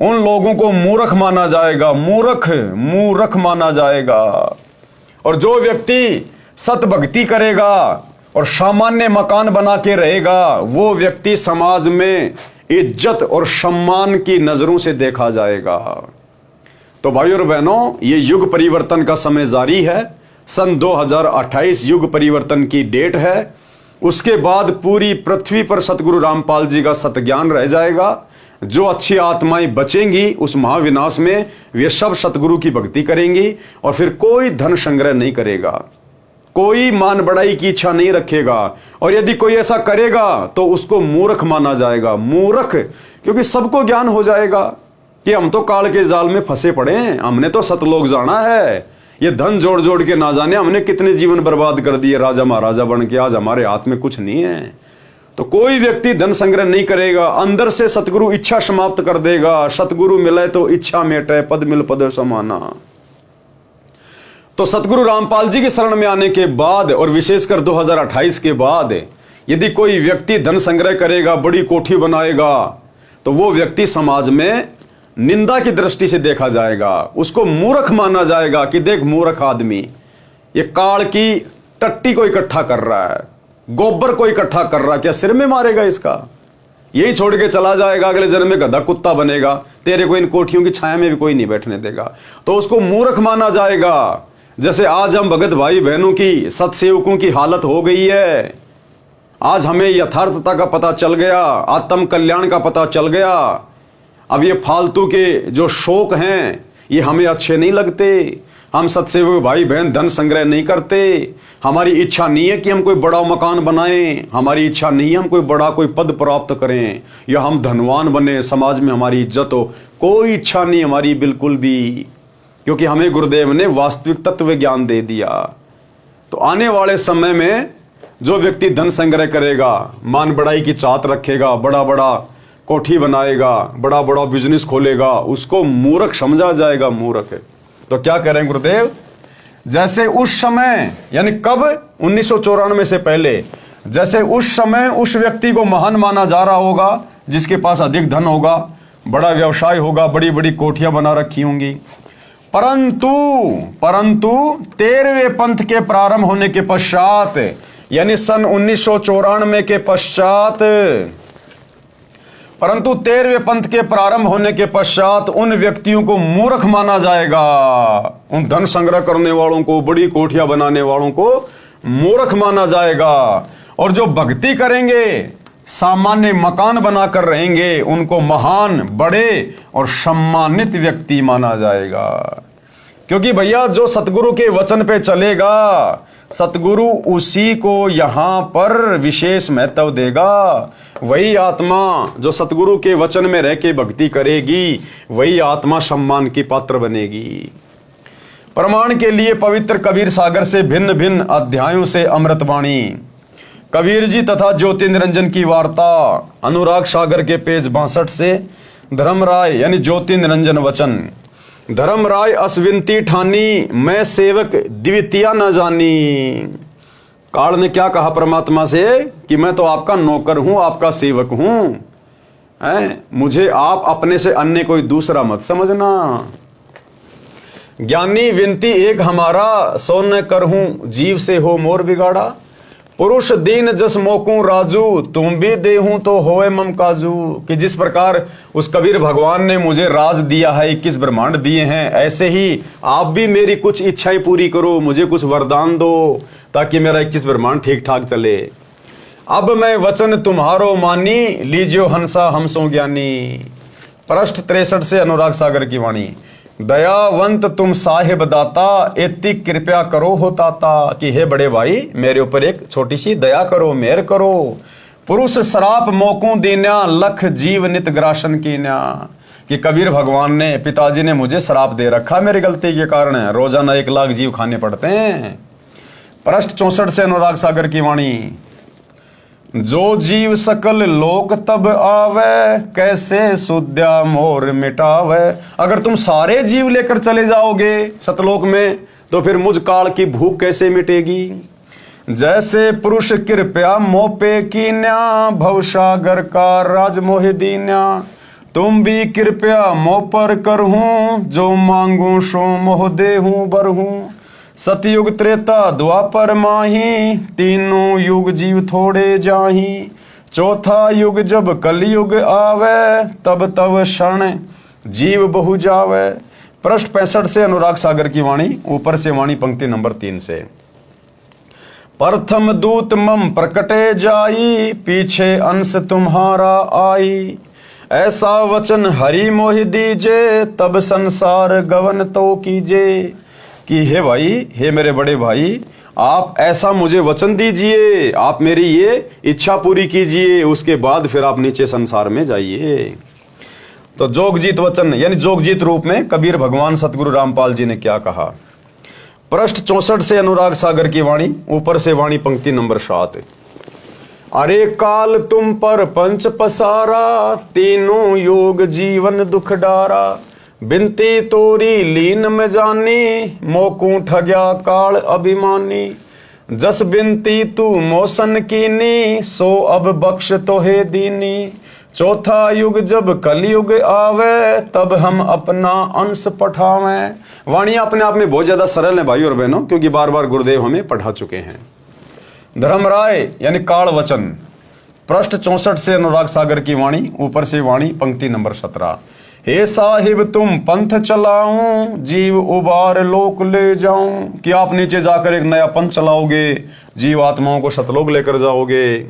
उन लोगों को मूर्ख माना जाएगा, मूर्ख माना जाएगा। और जो व्यक्ति सत भक्ति करेगा और सामान्य मकान बना के रहेगा, वो व्यक्ति समाज में इज्जत और सम्मान की नजरों से देखा जाएगा। तो भाई और बहनों, ये युग परिवर्तन का समय जारी है। सन 2028 युग परिवर्तन की डेट है। उसके बाद पूरी पृथ्वी पर सतगुरु रामपाल जी का सतज्ञान रह जाएगा। जो अच्छी आत्माएं बचेंगी उस महाविनाश में, वे सब सतगुरु की भक्ति करेंगी और फिर कोई धन संग्रह नहीं करेगा, कोई मान बढ़ाई की इच्छा नहीं रखेगा। और यदि कोई ऐसा करेगा तो उसको मूर्ख माना जाएगा। मूर्ख क्योंकि सबको ज्ञान हो जाएगा कि हम तो काल के जाल में फंसे पड़े हैं, हमने तो सतलोक जाना है। ये धन जोड़ जोड़ के ना जाने हमने कितने जीवन बर्बाद कर दिए राजा महाराजा बन के, आज हमारे हाथ में कुछ नहीं है। तो कोई व्यक्ति धन संग्रह नहीं करेगा, अंदर से सतगुरु इच्छा समाप्त कर देगा। सतगुरु मिले तो इच्छा मेटे, पद मिल पद समाना। तो सतगुरु रामपाल जी की शरण में आने के बाद और विशेषकर 2028 के बाद यदि कोई व्यक्ति धन संग्रह करेगा, बड़ी कोठी बनाएगा, तो वो व्यक्ति समाज में निंदा की दृष्टि से देखा जाएगा, उसको मूर्ख माना जाएगा कि देख मूर्ख आदमी, ये काल की टट्टी को इकट्ठा कर रहा है, गोबर को इकट्ठा कर रहा है, क्या सिर में मारेगा इसका? यही छोड़ के चला जाएगा, अगले जन्म में गधा कुत्ता बनेगा, तेरे को इन कोठियों की छाया में भी कोई नहीं बैठने देगा। तो उसको मूर्ख माना जाएगा। जैसे आज हम भगत भाई बहनों की, सतसेवकों की हालत हो गई है। आज हमें यथार्थता का पता चल गया, आत्म कल्याण का पता चल गया। अब ये फालतू के जो शौक हैं ये हमें अच्छे नहीं लगते। हम सत्सेवक भाई बहन धन संग्रह नहीं करते। हमारी इच्छा नहीं है कि हम कोई बड़ा मकान बनाएं, हमारी इच्छा नहीं है हम कोई बड़ा कोई पद प्राप्त करें या हम धनवान बने, समाज में हमारी इज्जत हो। कोई इच्छा नहीं हमारी बिल्कुल भी, क्योंकि हमें गुरुदेव ने वास्तविक तत्व ज्ञान दे दिया। तो आने वाले समय में जो व्यक्ति धन संग्रह करेगा, मान बढ़ाई की चाहत रखेगा, बड़ा बड़ा कोठी बनाएगा, बड़ा बड़ा बिजनेस खोलेगा, उसको मूर्ख समझा जाएगा, मूर्ख है। तो क्या करें गुरुदेव, जैसे उस समय यानी कब 1994 से पहले, जैसे उस समय उस व्यक्ति को महान माना जा रहा होगा जिसके पास अधिक धन होगा, बड़ा व्यवसाय होगा, बड़ी बड़ी कोठियां बना रखी होंगी। परंतु 13वें पंथ के प्रारंभ होने के पश्चात यानी सन 1994 के पश्चात, परंतु 13वें पंथ के प्रारंभ होने के पश्चात उन व्यक्तियों को मूर्ख माना जाएगा। उन धन संग्रह करने वालों को, बड़ी कोठियां बनाने वालों को मूर्ख माना जाएगा। और जो भक्ति करेंगे, सामान्य मकान बनाकर रहेंगे, उनको महान, बड़े और सम्मानित व्यक्ति माना जाएगा। क्योंकि भैया जो सतगुरु के वचन पे चलेगा, सतगुरु उसी को यहां पर विशेष महत्व देगा। वही आत्मा जो सतगुरु के वचन में रह के भक्ति करेगी, वही आत्मा सम्मान की पात्र बनेगी। प्रमाण के लिए पवित्र कबीर सागर से भिन्न भिन्न अध्यायों से अमृतवाणी, कबीर जी तथा ज्योति निरंजन की वार्ता, अनुराग सागर के पेज 62 से धर्मराय यानी ज्योति निरंजन वचन, धर्मराय असविनती ठानी, मैं सेवक द्वितीया न जानी। काल ने क्या कहा परमात्मा से कि मैं तो आपका नौकर हूं, आपका सेवक हूं, हैं, मुझे आप अपने से अन्य कोई दूसरा मत समझना। ज्ञानी विनती एक हमारा, सो न करहूं जीव से हो मोर बिगाड़ा। पुरुष दीन जस मोकू राजू, तुम भी देहूं तो होए मम काजू। कि जिस प्रकार उस कबीर भगवान ने मुझे राज दिया है, 21 ब्रह्मांड दिए हैं, ऐसे ही आप भी मेरी कुछ इच्छाएं पूरी करो, मुझे कुछ वरदान दो ताकि मेरा 21 ब्रह्मांड ठीक ठाक चले। अब मैं वचन तुम्हारो मानी, लीजियो हंसा हमसो ज्ञानी। पृष्ठ 63 से अनुराग सागर की वाणी, दयावंत तुम साहिब दाता, इतनी कृपया करो हो ताता। कि हे बड़े भाई, मेरे ऊपर एक छोटी सी दया करो, मेहर करो। पुरुष श्राप मोकू दीन्या, लख जीव नित ग्रासन कीन्या। कि कबीर भगवान ने, पिताजी ने मुझे श्राप दे रखा मेरी गलती के कारण, रोजाना 1 लाख जीव खाने पड़ते हैं। पृष्ठ 64 से अनुराग सागर की वाणी, जो जीव सकल लोक तब आवे, कैसे सुद्या मोर मिटावे। अगर तुम सारे जीव लेकर चले जाओगे सतलोक में, तो फिर मुझ काल की भूख कैसे मिटेगी। जैसे पुरुष कृपया मोपे कीन्या, भवसागर का राज मोहि दीन्या। तुम भी कृपया मोह पर करहूं, जो मांगू सो मोह देहूं बरहूं। सतयुग त्रेता द्वापर माही, तीनों युग जीव थोड़े जाही। चौथा युग जब कलयुग आवे, तब तब क्षण जीव बहु जावे। पृष्ठ 65 से अनुराग सागर की वाणी, ऊपर से वाणी पंक्ति नंबर 3 से। प्रथम दूत मम प्रकटे जाई, पीछे अंश तुम्हारा आई। ऐसा वचन हरि मोहि दीजे, तब संसार गवन तो कीजे। कि हे भाई, हे मेरे बड़े भाई, आप ऐसा मुझे वचन दीजिए, आप मेरी ये इच्छा पूरी कीजिए, उसके बाद फिर आप नीचे संसार में जाइए। तो जोगजीत वचन यानी जोगजीत रूप में कबीर भगवान सतगुरु रामपाल जी ने क्या कहा। पृष्ठ 64 से अनुराग सागर की वाणी, ऊपर से वाणी पंक्ति नंबर 7। अरे काल तुम पर पंच पसारा, तीनों योग जीवन दुख डारा। बिनती तोरी लीन में जानी, मोकू ठग्या काल अभिमानी। जस बिनती तू मोसन कीनी, सो अब बख्श तोहे दीनी। चौथा युग जब कलयुग आवे, तब हम अपना अंश पठावें। वाणियां अपने आप में बहुत ज्यादा सरल है भाई और बहनों, क्योंकि बार बार गुरुदेव हमें पढ़ा चुके हैं। धर्मराय यानी काल वचन, पृष्ठ 64 से अनुराग सागर की वाणी, ऊपर से वाणी पंक्ति नंबर 17। हे साहिब तुम पंथ चलाऊं, जीव उबार लोक ले जाऊं। कि आप नीचे जाकर एक नया पंथ चलाओगे, जीव आत्माओं को सतलोक लेकर जाओगे।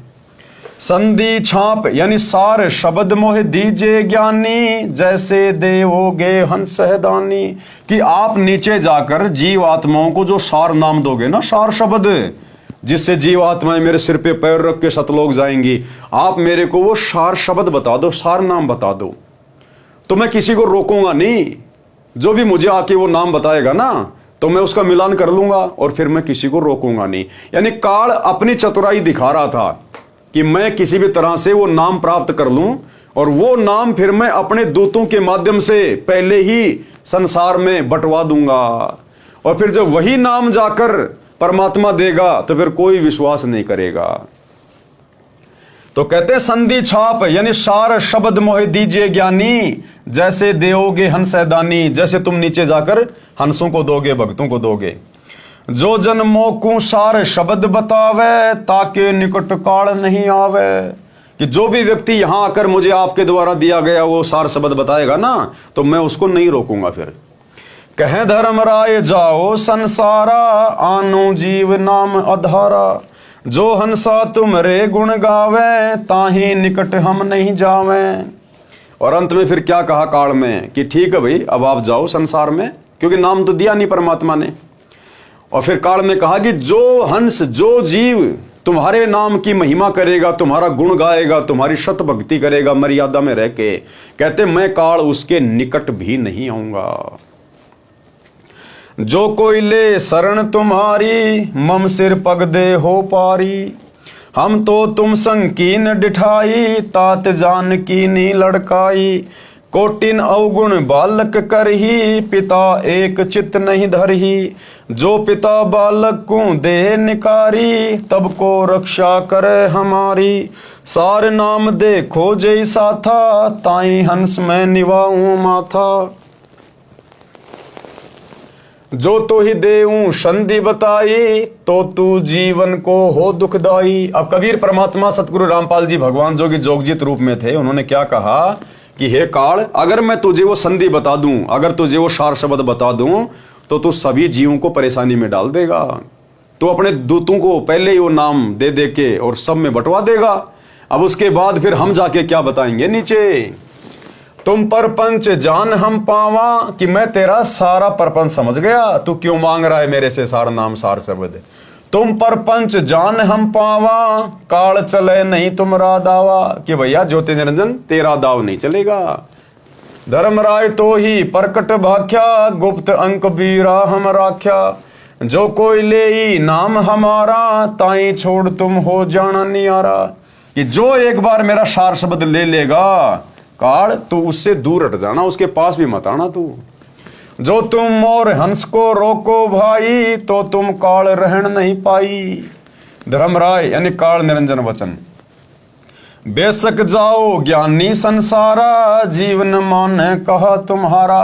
संधि छाप यानी सार शब्द मोह दीजे ज्ञानी, जैसे देवोगे हंस सहदानी। कि आप नीचे जाकर जीव आत्माओं को जो सार नाम दोगे ना, सार शब्द, जिससे जीव आत्माएं मेरे सिर पे पैर रख के सतलोक जाएंगी, आप मेरे को वो सार शब्द बता दो, सार नाम बता दो, तो मैं किसी को रोकूंगा नहीं। जो भी मुझे आके वो नाम बताएगा ना, तो मैं उसका मिलान कर लूंगा और फिर मैं किसी को रोकूंगा नहीं। यानी काल अपनी चतुराई दिखा रहा था कि मैं किसी भी तरह से वो नाम प्राप्त कर लूं, और वो नाम फिर मैं अपने दूतों के माध्यम से पहले ही संसार में बंटवा दूंगा, और फिर जब वही नाम जाकर परमात्मा देगा तो फिर कोई विश्वास नहीं करेगा। तो कहते हैं संधि छाप यानी सार शब्द मोह दीजिए ज्ञानी, जैसे देओगे हंस दानी। जैसे तुम नीचे जाकर हंसों को दोगे, भक्तों को दोगे। जो जन मोकू सार शब्द बतावे, ताके निकट काल नहीं आवे। कि जो भी व्यक्ति यहां आकर मुझे आपके द्वारा दिया गया वो सार शब्द बताएगा ना, तो मैं उसको नहीं रोकूंगा। फिर कहे धर्म राय जाओ संसारा, आनो जीव नाम अधारा। जो हंसा तुमरे गुण गावे, ताही निकट हम नहीं जावे। और अंत में फिर क्या कहा काल में कि ठीक है भाई, अब आप जाओ संसार में, क्योंकि नाम तो दिया नहीं परमात्मा ने। और फिर काल में कहा कि जो हंस, जो जीव तुम्हारे नाम की महिमा करेगा, तुम्हारा गुण गाएगा, तुम्हारी शत भक्ति करेगा मर्यादा में रह के, कहते मैं काल उसके निकट भी नहीं आऊंगा। जो कोई ले शरण तुम्हारी, मम सिर पग दे हो पारी। हम तो तुम संकीन डिठाई, तात जान की नी लड़काई। कोटिन अवगुण बालक करही, पिता एक चित नहीं धरही। जो पिता बालक को दे निकारी, तब को रक्षा करे हमारी। सार नाम देखो जैसा था, ताई हंस में निवाऊं माथा। जो तो ही देऊं संधि बताई, तो तू जीवन को हो दुखदाई। अब कबीर परमात्मा सतगुरु रामपाल जी भगवान जो कि जोगजित रूप में थे, उन्होंने क्या कहा कि हे काल, अगर मैं तुझे वो संधि बता दूं, अगर तुझे वो सार शब्द बता दूं, तो तू सभी जीवों को परेशानी में डाल देगा। तो अपने दूतों को पहले ही वो नाम दे दे के और सब में बंटवा देगा। अब उसके बाद फिर हम जाके क्या बताएंगे नीचे। तुम परपंच जान हम पावा, कि मैं तेरा सारा परपंच समझ गया, तू क्यों मांग रहा है मेरे से सार नाम सार शब्द। तुम परपंच जान हम पावा, काल चले नहीं तुमरा दावा। कि भैया ज्योति निरंजन तेरा दाव नहीं चलेगा। धर्मराय तो ही प्रकट भाख्या, गुप्त अंक बीरा हम राख्या। जो कोई ले ही नाम हमारा, ताई छोड़ तुम हो जाना नियारा। कि जो एक बार मेरा सार शब्द ले लेगा काल, तू उससे दूर हट जाना, उसके पास भी मत आना तू। जो तुम और हंस को रोको भाई, तो तुम काल रहन नहीं पाई। धर्मराय यानी काल निरंजन वचन। बेशक जाओ ज्ञानी संसारा, जीवन माने कहा तुम्हारा।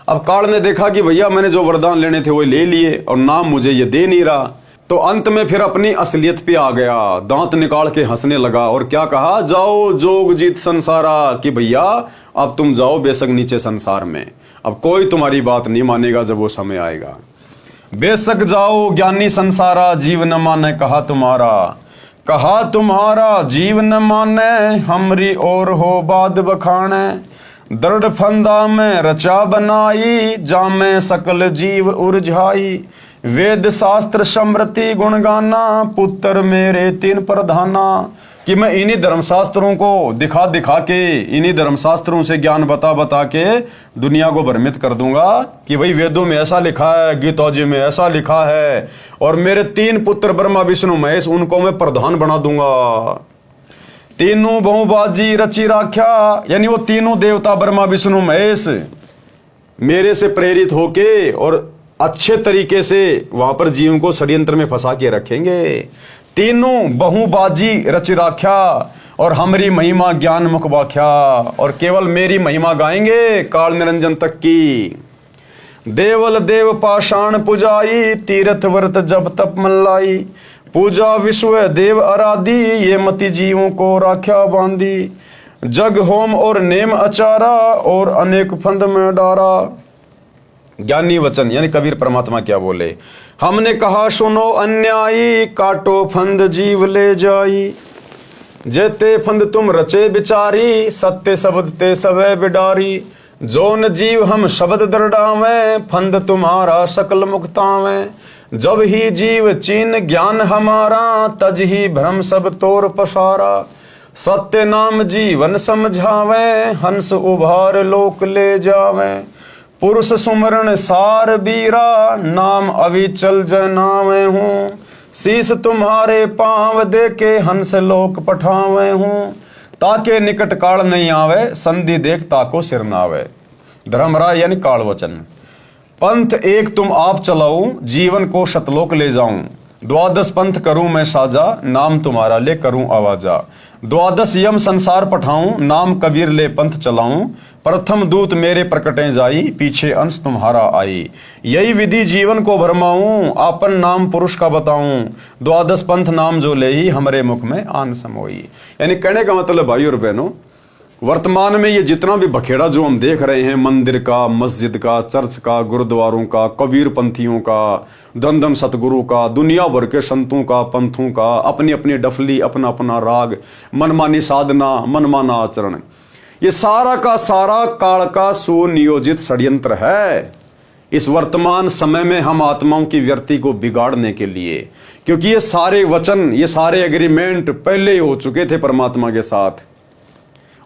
अब काल ने देखा कि भैया मैंने जो वरदान लेने थे वो ले लिए, और नाम मुझे ये दे नहीं रहा, तो अंत में फिर अपनी असलियत पे आ गया, दांत निकाल के हंसने लगा। और क्या कहा, जाओ जोग जीत संसारा। कि भैया अब तुम जाओ बेशक नीचे संसार में, अब कोई तुम्हारी बात नहीं मानेगा जब वो समय आएगा। बेशक जाओ ज्ञानी संसारा, जीव न माने कहा तुम्हारा। कहा तुम्हारा जीव न माने, हमरी और हो बाद बखाने। दृढ़ फंदा में रचा बनाई, जामे सकल जीव उरझाई। वेद शास्त्र समृति गुण गाना, पुत्र मेरे तीन प्रधाना। कि मैं इन्हीं धर्मशास्त्रों को दिखा दिखा के, इन्हीं धर्मशास्त्रों से ज्ञान बता बता के दुनिया को भ्रमित कर दूंगा कि भाई वेदों में ऐसा लिखा है, गीता जी में ऐसा लिखा है, और मेरे तीन पुत्र ब्रह्मा विष्णु महेश, उनको मैं प्रधान बना दूंगा। तीनों बहुबाजी रची राख्या, यानी वो तीनों देवता ब्रह्मा विष्णु महेश मेरे से प्रेरित होके और अच्छे तरीके से वहां पर जीवों को षड्यंत्र में फंसा के रखेंगे। तीनों बहुबाजी रच राख्या, और हमारी महिमा ज्ञान मुख वाख्या, और केवल मेरी महिमा गाएंगे काल निरंजन तक की। देवल देव पाषाण पुजाई, तीर्थ व्रत जब तप मल्लाई। पूजा विश्व देव आराधी, ये मति जीवों को राख्या बांधी। जग होम और नेम अचारा, और अनेक फंद में डारा। ज्ञानी वचन यानी कबीर परमात्मा क्या बोले, हमने कहा सुनो अन्यायी, काटो फंद जीव ले जाई। जेते फंद तुम रचे बिचारी, सत्य शब्द ते सवै बिडारी। जो न जीव हम शब्द दरडावे, फंद तुम्हारा सकल मुक्तावे। जब ही जीव चीन ज्ञान हमारा, तज ही भ्रम सब तोर पसारा। सत्य नाम जीवन समझावे, हंस उभार लोक ले जावे। पुरुष सुमरण सार बीरा, नाम अविचल जनावे हूँ। शीस तुम्हारे पांव दे के, हंस लोक पठावे हूँ। ताके निकट काल नहीं आवे, संधि देख ताको सिर नावे। धर्मराय यानी काल वचन। पंथ एक तुम आप चलाऊं, जीवन को शतलोक ले जाऊं। द्वादश पंथ करूं मैं साजा, नाम तुम्हारा ले करूं आवाजा। द्वादश यम संसार पठाऊं, नाम कबीर ले पंथ चलाऊं। प्रथम दूत मेरे प्रकटे जाई, पीछे अंश तुम्हारा आई। यही विधि जीवन को भरमाऊं, आपन नाम पुरुष का बताऊं। द्वादश पंथ नाम जो ले ही, हमरे मुख में आन समोई। यानी कहने का मतलब भाई और बहनों, वर्तमान में ये जितना भी बखेड़ा जो हम देख रहे हैं, मंदिर का, मस्जिद का, चर्च का, गुरुद्वारों का, कबीर पंथियों का, दंदन सतगुरु का, दुनिया भर के संतों का, पंथों का, अपनी अपनी डफली, अपना अपना राग, मनमानी साधना, मनमाना आचरण, ये सारा का सारा काल का सुनियोजित षड्यंत्र है इस वर्तमान समय में हम आत्माओं की व्यक्ति को बिगाड़ने के लिए। क्योंकि ये सारे वचन, ये सारे एग्रीमेंट पहले ही हो चुके थे परमात्मा के साथ,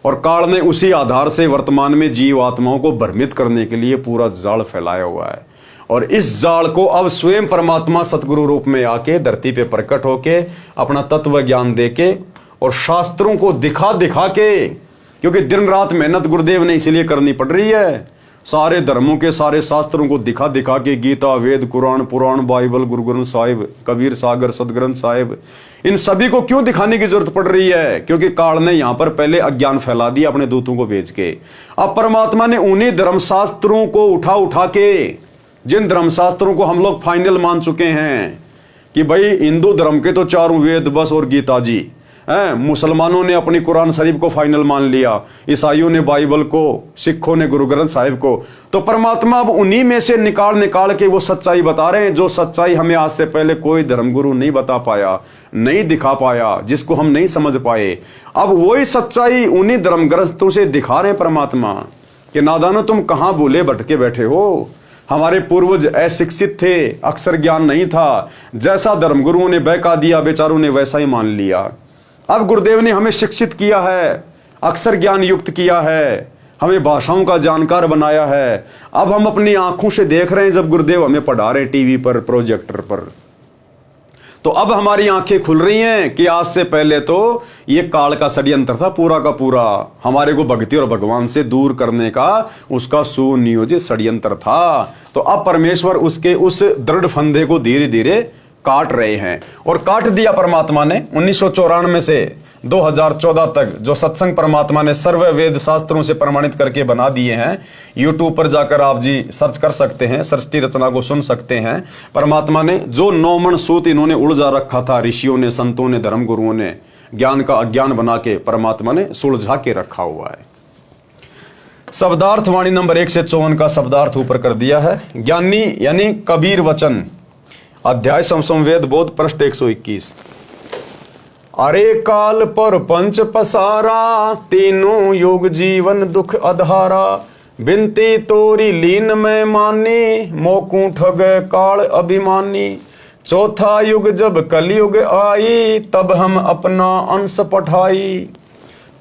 और काल ने उसी आधार से वर्तमान में जीव आत्माओं को भ्रमित करने के लिए पूरा जाल फैलाया हुआ है। और इस जाल को अब स्वयं परमात्मा सतगुरु रूप में आके धरती पे प्रकट होके अपना तत्व ज्ञान देके और शास्त्रों को दिखा दिखा के, क्योंकि दिन रात मेहनत गुरुदेव ने इसीलिए करनी पड़ रही है, सारे धर्मों के सारे शास्त्रों को दिखा दिखा के, गीता, वेद, कुरान, पुराण, बाइबल, गुरु ग्रंथ साहिब, कबीर सागर, सदग्रंथ साहिब, इन सभी को क्यों दिखाने की जरूरत पड़ रही है? क्योंकि काल ने यहां पर पहले अज्ञान फैला दिया अपने दूतों को भेज के। अब परमात्मा ने उन्हीं धर्मशास्त्रों को उठा उठा के, जिन धर्मशास्त्रों को हम लोग फाइनल मान चुके हैं कि भाई हिंदू धर्म के तो चारों वेद बस और गीता जी है, मुसलमानों ने अपनी कुरान शरीफ को फाइनल मान लिया, ईसाइयों ने बाइबल को, सिखों ने गुरु ग्रंथ साहिब को, तो परमात्मा अब उन्हीं में से निकाल निकाल के वो सच्चाई बता रहे हैं, जो सच्चाई हमें आज से पहले कोई धर्मगुरु नहीं बता पाया, नहीं दिखा पाया, जिसको हम नहीं समझ पाए। अब वही सच्चाई उन्हीं धर्म ग्रंथों से दिखा रहे हैं परमात्मा कि नादानो तुम कहां भूले भटके बैठे हो, हमारे पूर्वज अशिक्षित थे, अक्षर ज्ञान नहीं था, जैसा धर्मगुरुओं ने बहका दिया बेचारों ने वैसा ही मान लिया। अब गुरुदेव ने हमें शिक्षित किया है, अक्षर ज्ञान युक्त किया है, हमें भाषाओं का जानकार बनाया है। अब हम अपनी आंखों से देख रहे हैं जब गुरुदेव हमें पढ़ा रहे हैं टीवी पर, प्रोजेक्टर पर, तो अब हमारी आंखें खुल रही हैं कि आज से पहले तो ये काल का षड्यंत्र था पूरा का पूरा, हमारे को भक्ति और भगवान से दूर करने का उसका सुनियोजित षड्यंत्र था। तो अब परमेश्वर उसके उस दृढ़ फंदे को धीरे धीरे काट रहे हैं, और काट दिया परमात्मा ने 1994 से 2014 तक। जो सत्संग परमात्मा ने सर्व वेद शास्त्रों से प्रमाणित करके बना दिए हैं, यूट्यूब पर जाकर आप जी सर्च कर सकते हैं, सृष्टि रचना को सुन सकते हैं। परमात्मा ने जो 9 मन सूत इन्होंने उलझा रखा था, ऋषियों ने, संतों ने, धर्मगुरुओं ने ज्ञान का अज्ञान बना के परमात्मा ने सुलझा के रखा हुआ है। शब्दार्थ वाणी नंबर 1 से 54 का शब्दार्थ ऊपर कर दिया है। ज्ञानी यानी कबीर वचन, अध्याय समवेद बोध, पृष्ठ 121। अरे काल पर पंच पसारा, तीनों युग जीवन दुख अधारा। बिनती तोरी लीन में मानी, मोकू ठग काल अभिमानी। चौथा युग जब कलयुग आई, तब हम अपना अंश पठाई।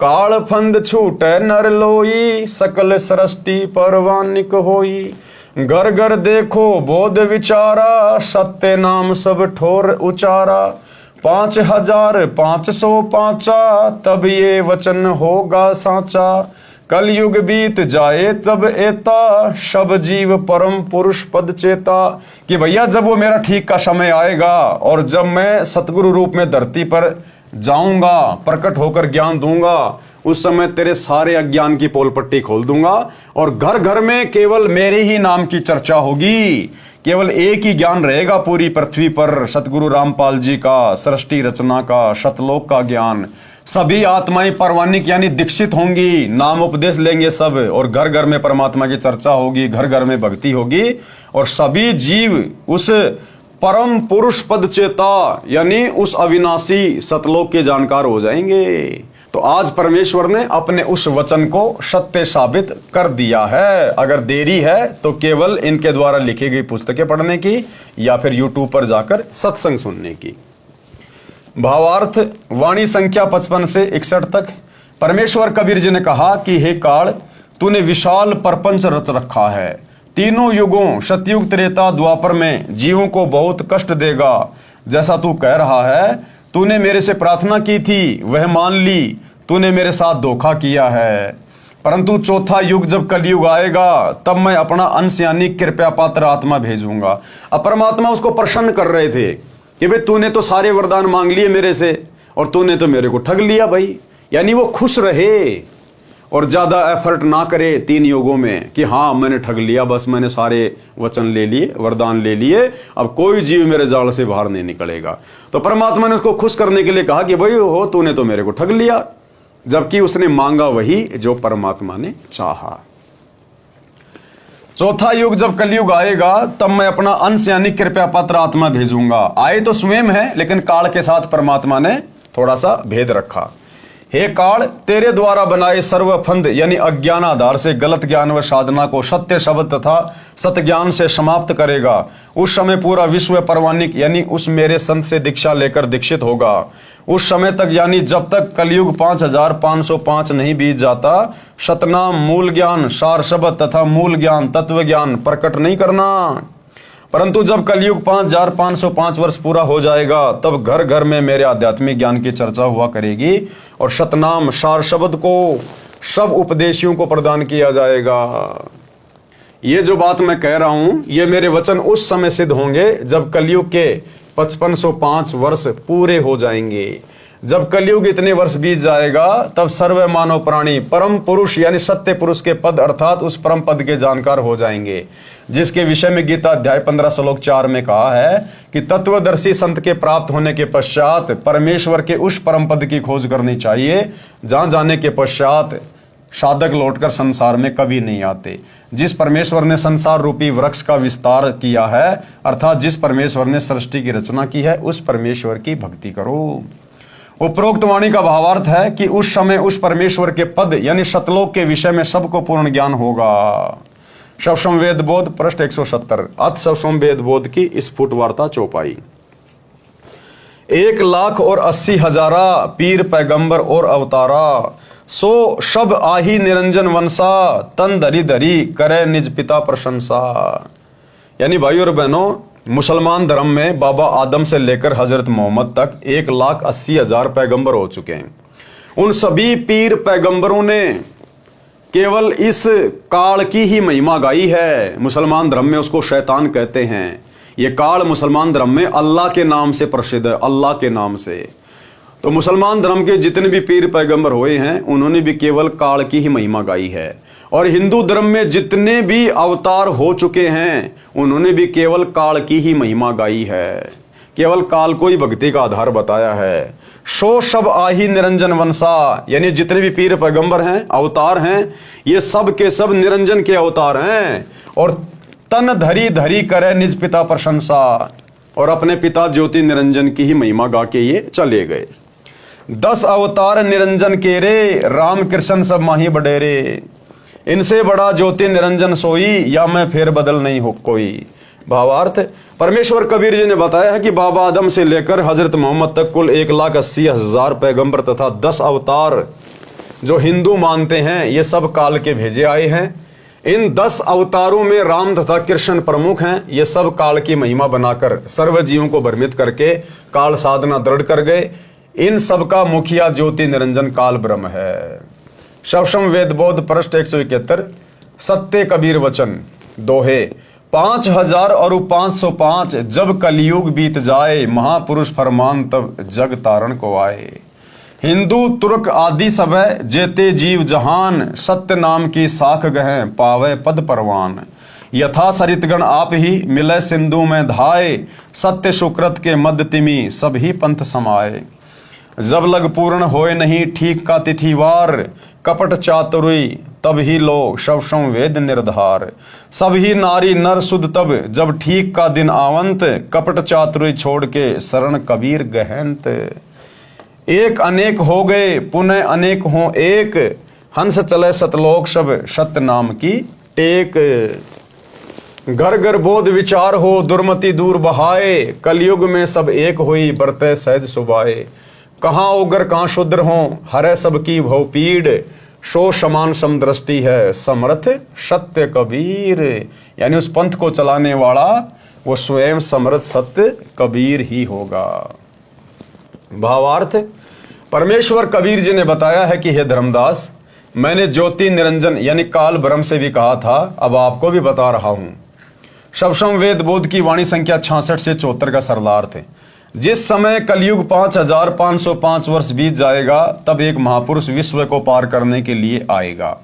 काल फंद छूटे नर लोई, सकल सृष्टि परवानिक होई। घर घर देखो बोध विचारा, सत्य नाम सब ठोर उचारा। 5505 तब ये वचन होगा साचा। कलयुग बीत जाए तब एता, सब जीव परम पुरुष पद चेता। कि भैया जब वो मेरा ठीक का समय आएगा और जब मैं सतगुरु रूप में धरती पर जाऊंगा, प्रकट होकर ज्ञान दूंगा, उस समय तेरे सारे अज्ञान की पोल पट्टी खोल दूंगा और घर घर में केवल मेरे ही नाम की चर्चा होगी। केवल एक ही ज्ञान रहेगा पूरी पृथ्वी पर, सतगुरु रामपाल जी का, सृष्टि रचना का, शतलोक का ज्ञान। सभी आत्माएं परवानिक यानी दीक्षित होंगी, नाम उपदेश लेंगे सब, और घर घर में परमात्मा की चर्चा होगी, घर घर में भक्ति होगी, और सभी जीव उस परम पुरुष पद चेता, यानी उस अविनाशी सतलोक के जानकार हो जाएंगे। तो आज परमेश्वर ने अपने उस वचन को सत्य साबित कर दिया है। अगर देरी है तो केवल इनके द्वारा लिखी गई पुस्तकें पढ़ने की या फिर यूट्यूब पर जाकर सत्संग सुनने की। भावार्थ वाणी संख्या 55 से 61 तक। परमेश्वर कबीर जी ने कहा कि हे काल, तूने विशाल प्रपंच रच रखा है। तीनों युगों सतयुग त्रेता द्वापर में जीवों को बहुत कष्ट देगा। जैसा तू कह रहा है, तूने मेरे से प्रार्थना की थी वह मान ली, तूने मेरे साथ धोखा किया है। परंतु चौथा युग जब कलयुग आएगा तब मैं अपना अंश यानी कृपया पात्र आत्मा भेजूंगा। अब परमात्मा उसको प्रसन्न कर रहे थे कि भाई तूने तो सारे वरदान मांग लिए मेरे से और तूने तो मेरे को ठग लिया भाई। यानी वो खुश रहे और ज्यादा एफर्ट ना करे 3 युगों में कि हाँ मैंने ठग लिया, बस मैंने सारे वचन ले लिए, वरदान ले लिए, अब कोई जीव मेरे जाल से बाहर नहीं निकलेगा। तो परमात्मा ने उसको खुश करने के लिए कहा कि भाई हो तूने तो मेरे को ठग लिया, जबकि उसने मांगा वही जो परमात्मा ने चाहा। चौथा युग जब कलयुग आएगा तब मैं अपना अंश यानी कृपया पात्र आत्मा भेजूंगा। आए तो स्वयं है, लेकिन काल के साथ परमात्मा ने थोड़ा सा भेद रखा। हे काल, तेरे द्वारा बनाए सर्व फंद यानी अज्ञान आधार से गलत ज्ञान व साधना को सत्य शब्द तथा सत्य ज्ञान से समाप्त करेगा। उस समय पूरा विश्व परवानिक यानी उस मेरे संत से दीक्षा लेकर दीक्षित होगा। उस समय तक यानी जब तक कलयुग 5505 नहीं बीत जाता, सतनाम मूल ज्ञान सार शब्द तथा मूल ज्ञान तत्व ज्ञान प्रकट नहीं करना। परंतु जब कलयुग 5505 वर्ष पूरा हो जाएगा तब घर घर में मेरे आध्यात्मिक ज्ञान की चर्चा हुआ करेगी और सतनाम सार शब्द को सब उपदेशियों को प्रदान किया जाएगा। ये जो बात मैं कह रहा हूं ये मेरे वचन उस समय सिद्ध होंगे जब कलयुग के 5505 वर्ष पूरे हो जाएंगे। जब कलयुग इतने वर्ष बीत जाएगा तब सर्व मानव प्राणी परम पुरुष यानी सत्य पुरुष के पद अर्थात उस परम पद के जानकार हो जाएंगे, जिसके विषय में गीता अध्याय 15 श्लोक 4 में कहा है कि तत्वदर्शी संत के प्राप्त होने के पश्चात परमेश्वर के उस परम पद की खोज करनी चाहिए जहां जाने के पश्चात साधक लौटकर संसार में कभी नहीं आते। जिस परमेश्वर ने संसार रूपी वृक्ष का विस्तार किया है अर्थात जिस परमेश्वर ने सृष्टि की रचना की है उस परमेश्वर की भक्ति करो। उपरोक्त वाणी का भावार्थ है कि उस समय उस परमेश्वर के पद यानी सतलोक के विषय में सबको पूर्ण ज्ञान होगा। शवसम वेद बोध पृष्ठ 170। अथ शवसम वेद बोध की स्फुट वार्ता चौपाई। 1,80,000 पीर पैगंबर और अवतारा, सो सब आही निरंजन वंशा, तन धरी धरी करे निज पिता प्रशंसा। यानी भाई और बहनों, मुसलमान धर्म में बाबा आदम से लेकर हजरत मोहम्मद तक 1,80,000 पैगंबर हो चुके हैं। उन सभी पीर पैगंबरों ने केवल इस काल की ही महिमा गाई है। मुसलमान धर्म में उसको शैतान कहते हैं। ये काल मुसलमान धर्म में अल्लाह के नाम से प्रसिद्ध है, अल्लाह के नाम से। तो मुसलमान धर्म के जितने भी पीर पैगंबर हुए हैं उन्होंने भी केवल काल की ही महिमा गाई है। और हिंदू धर्म में जितने भी अवतार हो चुके हैं उन्होंने भी केवल काल की ही महिमा गाई है, केवल काल को ही भक्ति का आधार बताया है। सो सब आही निरंजन वंशा, यानी जितने भी पीर पैगंबर हैं अवतार हैं ये सब के सब निरंजन के अवतार हैं। और तन धरी धरी करे निज पिता प्रशंसा, और अपने पिता ज्योति निरंजन की ही महिमा गा के ये चले गए। 10 अवतार निरंजन के रे, राम कृष्ण सब माही बडेरे। इनसे बड़ा ज्योति निरंजन सोई, या मैं फेर बदल नहीं हो कोई। भावार्थ, परमेश्वर कबीर जी ने बताया है कि बाबा आदम से लेकर हजरत मोहम्मद तक कुल 1,80,000 पैगंबर तथा 10 अवतार जो हिंदू मानते हैं ये सब काल के भेजे आए हैं। इन 10 अवतारों में राम तथा कृष्ण प्रमुख हैं। ये सब काल की महिमा बनाकर सर्व जीवों को भ्रमित करके काल साधना दृढ़ कर गए। इन सब का मुखिया ज्योति निरंजन काल ब्रह्म है। शवसम वेद बोध पृष्ठ 171। सत्य कबीर वचन दोहे 5,000 और 505 जब कलयुग बीत जाए, महापुरुष फरमान तब जग तारण को आए। हिंदू तुर्क आदि सब जेते जीव जहान, सत्य नाम की साख गहे पावे पद परवान। यथा सरितगण आप ही मिले सिंधु में धाए, सत्य सुकृत के मध्य तिमी सभी पंथ समाये। जब लग पूर्ण होए नहीं ठीक का तिथिवार, कपट चातुरी तब ही लो शव संवेद निर्धार। सब ही नारी नर सुध तब जब ठीक का दिन आवंत, कपट चातुरी छोड़ के शरण कबीर गहनत। एक अनेक हो गए पुनः अनेक हों एक, हंस चले सतलोक सब सत्य नाम की टेक। घर घर बोध विचार हो दुर्मति दूर बहाए, कलयुग में सब एक होई बरते सहज सुबाए। कहाँ उग्र कहाँ शूद्र हो हरे सबकी भव पीड़, शो समान समदृष्टि है समर्थ सत्य कबीर। यानी उस पंथ को चलाने वाला वो स्वयं समर्थ सत्य कबीर ही होगा। भावार्थ, परमेश्वर कबीर जी ने बताया है कि हे धर्मदास, मैंने ज्योति निरंजन यानी काल ब्रह्म से भी कहा था, अब आपको भी बता रहा हूं। शवसम वेद बोध की वाणी संख्या 66 से 74 का सरलार्थ है। जिस समय कलयुग 5505 वर्ष बीत जाएगा, तब एक महापुरुष विश्व को पार करने के लिए आएगा।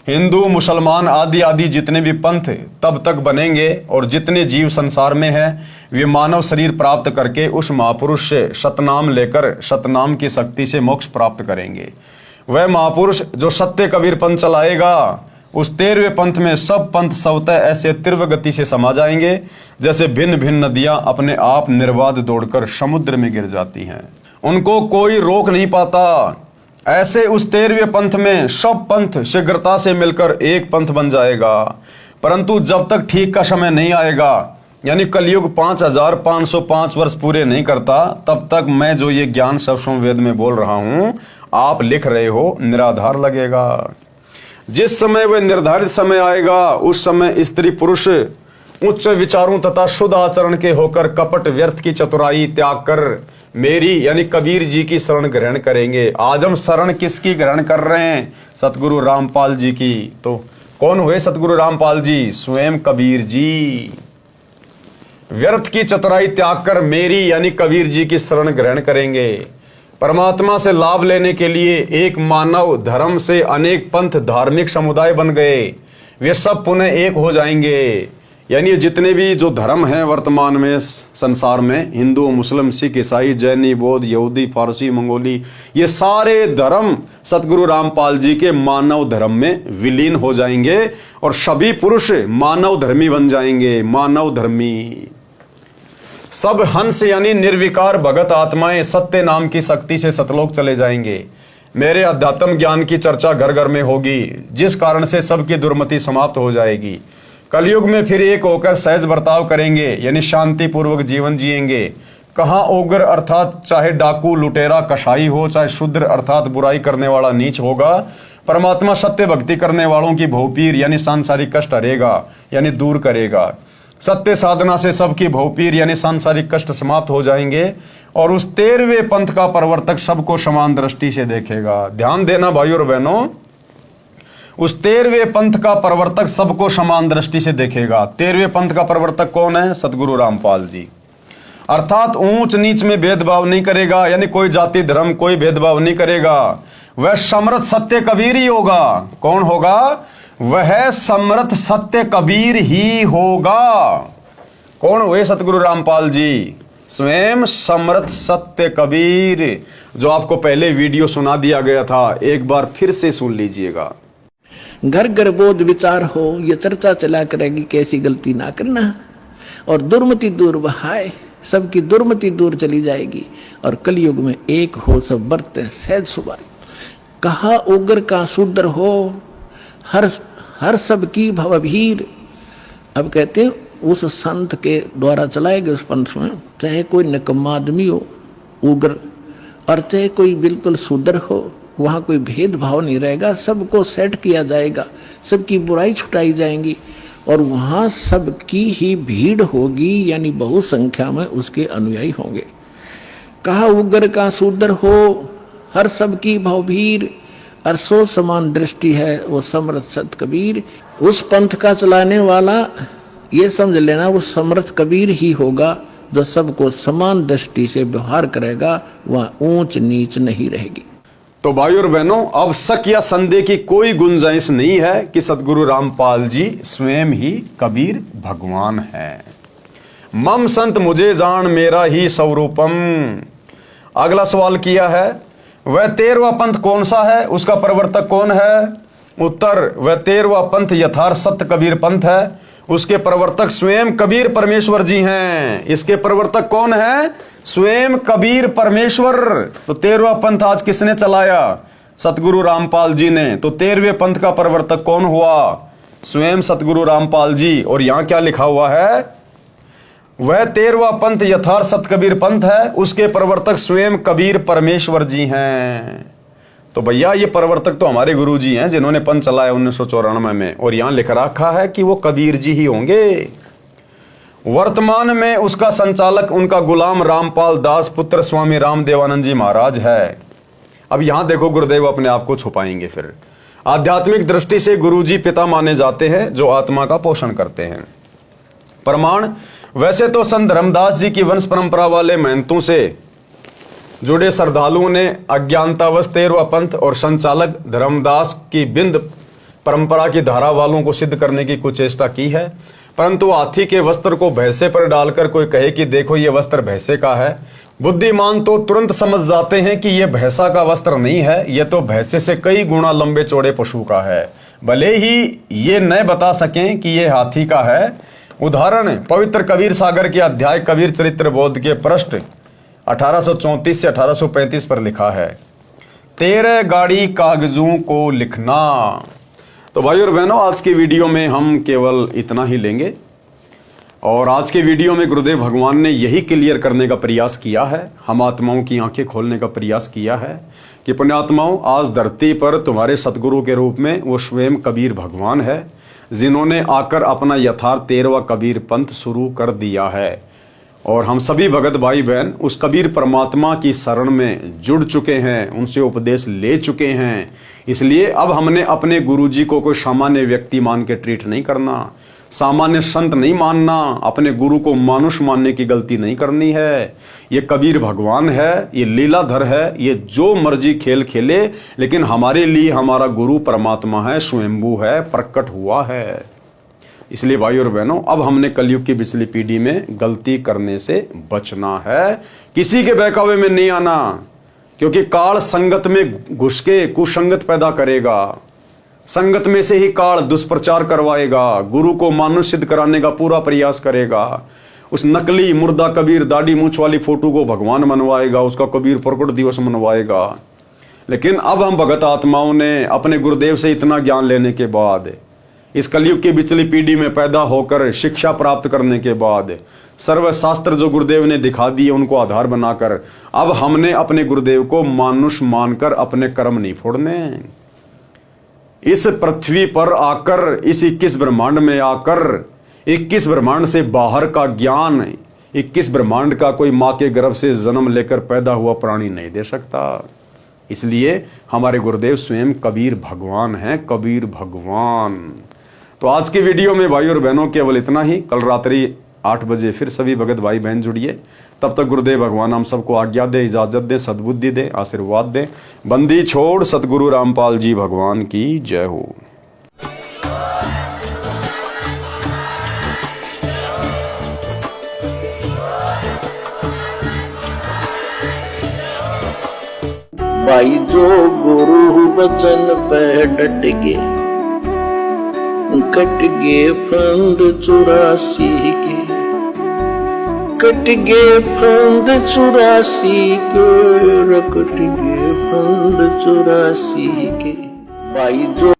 हिंदू मुसलमान आदि आदि जितने भी पंथ तब तक बनेंगे, और जितने जीव संसार में हैं वे मानव शरीर प्राप्त करके उस महापुरुष से सतनाम लेकर सतनाम की शक्ति से मोक्ष प्राप्त करेंगे। वह महापुरुष जो सत्य कबीर पंथ चलाएगा, उस 13वें पंथ में सब पंथ स्वतः ऐसे तीव्र गति से समा जाएंगे जैसे भिन्न भिन्न नदियां अपने आप निर्बाध दौड़कर समुद्र में गिर जाती हैं। उनको कोई रोक नहीं पाता। ऐसे उस 13वें पंथ में सब पंथ शीघ्रता से मिलकर एक पंथ बन जाएगा। परंतु जब तक ठीक का समय नहीं आएगा, यानी कलयुग 5505 वर्ष पूरे नहीं करता, तब तक मैं जो ये ज्ञान शवसम वेद में बोल रहा हूं, आप लिख रहे हो, निराधार लगेगा। जिस समय वह निर्धारित समय आएगा, उस समय स्त्री पुरुष उच्च विचारों तथा शुद्ध आचरण के होकर कपट व्यर्थ की चतुराई त्याग कर मेरी यानी कबीर जी की शरण ग्रहण करेंगे। आज हम शरण किसकी ग्रहण कर रहे हैं? सतगुरु रामपाल जी की। तो कौन हुए सतगुरु रामपाल जी? स्वयं कबीर जी। व्यर्थ की चतुराई त्याग कर मेरी यानी कबीर जी की शरण ग्रहण करेंगे। परमात्मा से लाभ लेने के लिए एक मानव धर्म से अनेक पंथ धार्मिक समुदाय बन गए, वे सब पुनः एक हो जाएंगे। यानी जितने भी जो धर्म हैं वर्तमान में संसार में, हिंदू मुस्लिम सिख ईसाई जैनी बौद्ध यहूदी फारसी मंगोली, ये सारे धर्म सतगुरु रामपाल जी के मानव धर्म में विलीन हो जाएंगे और सभी पुरुष मानव धर्मी बन जाएंगे। मानव धर्मी सब हंस यानी निर्विकार भगत आत्माएं सत्य नाम की शक्ति से सतलोक चले जाएंगे। मेरे अध्यात्म ज्ञान की चर्चा घर घर में होगी, जिस कारण से सबकी दुर्मति समाप्त हो जाएगी। कलयुग में फिर एक होकर सहज बर्ताव करेंगे, यानी शांति पूर्वक जीवन जिएंगे। कहाँ उग्र अर्थात चाहे डाकू लुटेरा कसाई हो, चाहे शूद्र अर्थात बुराई करने वाला नीच होगा, परमात्मा सत्य भक्ति करने वालों की भवपीर यानी सांसारिक कष्ट हरेगा यानी दूर करेगा। सत्य साधना से सबकी भवपीर यानी सांसारिक कष्ट समाप्त हो जाएंगे और उस 13वें पंथ का प्रवर्तक सबको समान दृष्टि से देखेगा। ध्यान देना भाइयों और बहनों, उस 13वें पंथ का प्रवर्तक सबको समान दृष्टि से देखेगा। 13वें पंथ का प्रवर्तक कौन है? सतगुरु रामपाल जी। अर्थात ऊंच नीच में भेदभाव नहीं करेगा, यानी कोई जाति धर्म कोई भेदभाव नहीं करेगा। वह समर्थ सत्य कबीर ही होगा। कौन होगा? वह समर्थ सत्य कबीर ही होगा। कौन हुए सतगुरु रामपाल जी? स्वयं समर्थ सत्य कबीर, जो आपको पहले वीडियो सुना दिया गया था, एक बार फिर से सुन लीजिएगा। घर घर बोध विचार हो, ये चर्चा चला करेगी कैसी गलती ना करना, और दुर्मति दूर बहाए, सबकी दुर्मति दूर चली जाएगी और कलयुग में एक हो सब बरते सहज सुबाई। कहा उग्र का शूद्र हो, हर सबकी भवभीर। अब कहते हैं उस संत के द्वारा चलाए गए उस पंथ में चाहे कोई निकम्मा आदमी हो उग्र, और चाहे कोई बिल्कुल शूद्र हो, वहाँ कोई भेदभाव नहीं रहेगा, सबको सेट किया जाएगा, सबकी बुराई छुटाई जाएंगी और वहाँ सबकी ही भीड़ होगी, यानी बहु संख्या में उसके अनुयायी होंगे। कहा उग्र का शूद्र हो, हर सबकी भवभीर, और सो समान दृष्टि है वो समर्थ सत कबीर। उस पंथ का चलाने वाला ये समझ लेना वो समर्थ कबीर ही होगा, जो सबको समान दृष्टि से व्यवहार करेगा, वहाँ ऊंच नीच नहीं रहेगी। तो भाइयों और बहनों, अब शक या संदेह की कोई गुंजाइश नहीं है कि सतगुरु रामपाल जी स्वयं ही कबीर भगवान है। मम संत मुझे जान मेरा ही स्वरूपम। अगला सवाल किया है, वह 13वां पंथ कौन सा है, उसका प्रवर्तक कौन है? उत्तर, वह 13वां पंथ यथार्थ सत्य कबीर पंथ है। उसके प्रवर्तक स्वयं कबीर परमेश्वर जी हैं। इसके प्रवर्तक कौन है? स्वयं कबीर परमेश्वर। तो 13वां पंथ आज किसने चलाया? सतगुरु रामपाल जी ने। तो 13वें पंथ का प्रवर्तक कौन हुआ? स्वयं सतगुरु रामपाल जी। और यहां क्या लिखा हुआ है? वह 13वां पंथ यथार्थ सत्य कबीर पंथ है, उसके प्रवर्तक स्वयं कबीर परमेश्वर जी हैं। तो भैया ये प्रवर्तक तो हमारे गुरु जी हैं जिन्होंने पंथ चलाया 1994 में, और यहां लिख रखा है कि वो कबीर जी ही होंगे। वर्तमान में उसका संचालक उनका गुलाम रामपाल दास पुत्र स्वामी रामदेवानंद जी महाराज है। अब यहां देखो गुरुदेव अपने आप को छुपाएंगे। फिर आध्यात्मिक दृष्टि से गुरुजी पिता माने जाते हैं जो आत्मा का पोषण करते हैं। प्रमाण, वैसे तो संत धर्मदास जी की वंश परंपरा वाले महंतों से जुड़े श्रद्धालुओं ने अज्ञानतावश 13वां पंथ और संचालक धर्मदास की बिंद परंपरा की धारा वालों को सिद्ध करने की कुछ चेष्टा की है, परंतु हाथी के वस्त्र को भैंसे पर डालकर कोई कहे कि देखो ये वस्त्र भैंसे का है, बुद्धिमान तो तुरंत समझ जाते हैं कि यह भैंसा का वस्त्र नहीं है, यह तो भैंसे से कई गुना लंबे चौड़े पशु का है, भले ही ये न बता सकें कि यह हाथी का है। उदाहरण, पवित्र कबीर सागर के अध्याय कबीर चरित्र बोध के पृष्ठ 1834 से 1835 पर लिखा है, 13 गाड़ी कागजों को लिखना। तो भाई और बहनों, आज की वीडियो में हम केवल इतना ही लेंगे, और आज के वीडियो में गुरुदेव भगवान ने यही क्लियर करने का प्रयास किया है, हम आत्माओं की आंखें खोलने का प्रयास किया है कि पुण्यात्माओं, आज धरती पर तुम्हारे सतगुरु के रूप में वो स्वयं कबीर भगवान है, जिन्होंने आकर अपना यथार्थ 13वां कबीर पंथ शुरू कर दिया है। और हम सभी भगत भाई बहन उस कबीर परमात्मा की शरण में जुड़ चुके हैं, उनसे उपदेश ले चुके हैं। इसलिए अब हमने अपने गुरुजी को कोई सामान्य व्यक्ति मान के ट्रीट नहीं करना, सामान्य संत नहीं मानना, अपने गुरु को मानुष मानने की गलती नहीं करनी है। ये कबीर भगवान है, ये लीलाधर है, ये जो मर्जी खेल खेले, लेकिन हमारे लिए हमारा गुरु परमात्मा है, स्वयंभू है, प्रकट हुआ है। इसलिए भाई और बहनों, अब हमने कलयुग की पिछली पीढ़ी में गलती करने से बचना है, किसी के बहकावे में नहीं आना, क्योंकि काल संगत में घुस के कुसंगत पैदा करेगा, संगत में से ही काल दुष्प्रचार करवाएगा, गुरु को मानुष सिद्ध कराने का पूरा प्रयास करेगा, उस नकली मुर्दा कबीर दाढ़ी मूंछ वाली फोटो को भगवान मनवाएगा, उसका कबीर प्रकट दिवस मनवाएगा। लेकिन अब हम भगत आत्माओं ने अपने गुरुदेव से इतना ज्ञान लेने के बाद, इस कलयुग की बिचली पीढ़ी में पैदा होकर शिक्षा प्राप्त करने के बाद, सर्वशास्त्र जो गुरुदेव ने दिखा दिए उनको आधार बनाकर, अब हमने अपने गुरुदेव को मानुष मानकर अपने कर्म नहीं फोड़ने। इस पृथ्वी पर आकर, इस 21 ब्रह्मांड में आकर, 21 ब्रह्मांड से बाहर का ज्ञान, 21 ब्रह्मांड का कोई माँ के गर्भ से जन्म लेकर पैदा हुआ प्राणी नहीं दे सकता। इसलिए हमारे गुरुदेव स्वयं कबीर भगवान हैं, कबीर भगवान। तो आज की वीडियो में भाई और बहनों केवल इतना ही। कल रात्रि 8 बजे फिर सभी भगत भाई बहन जुड़िए। तब तक गुरुदेव भगवान हम सबको आज्ञा दे, इजाजत दे, सद्बुद्धि दे, आशीर्वाद दे। बंदी छोड़ सतगुरु रामपाल जी भगवान की जय हो। भाई जो गुरु बचन पे डट गे, कट गे फंद 84 के, कट गे फंद 84 के, कट गे फंद 84 के। भाई जो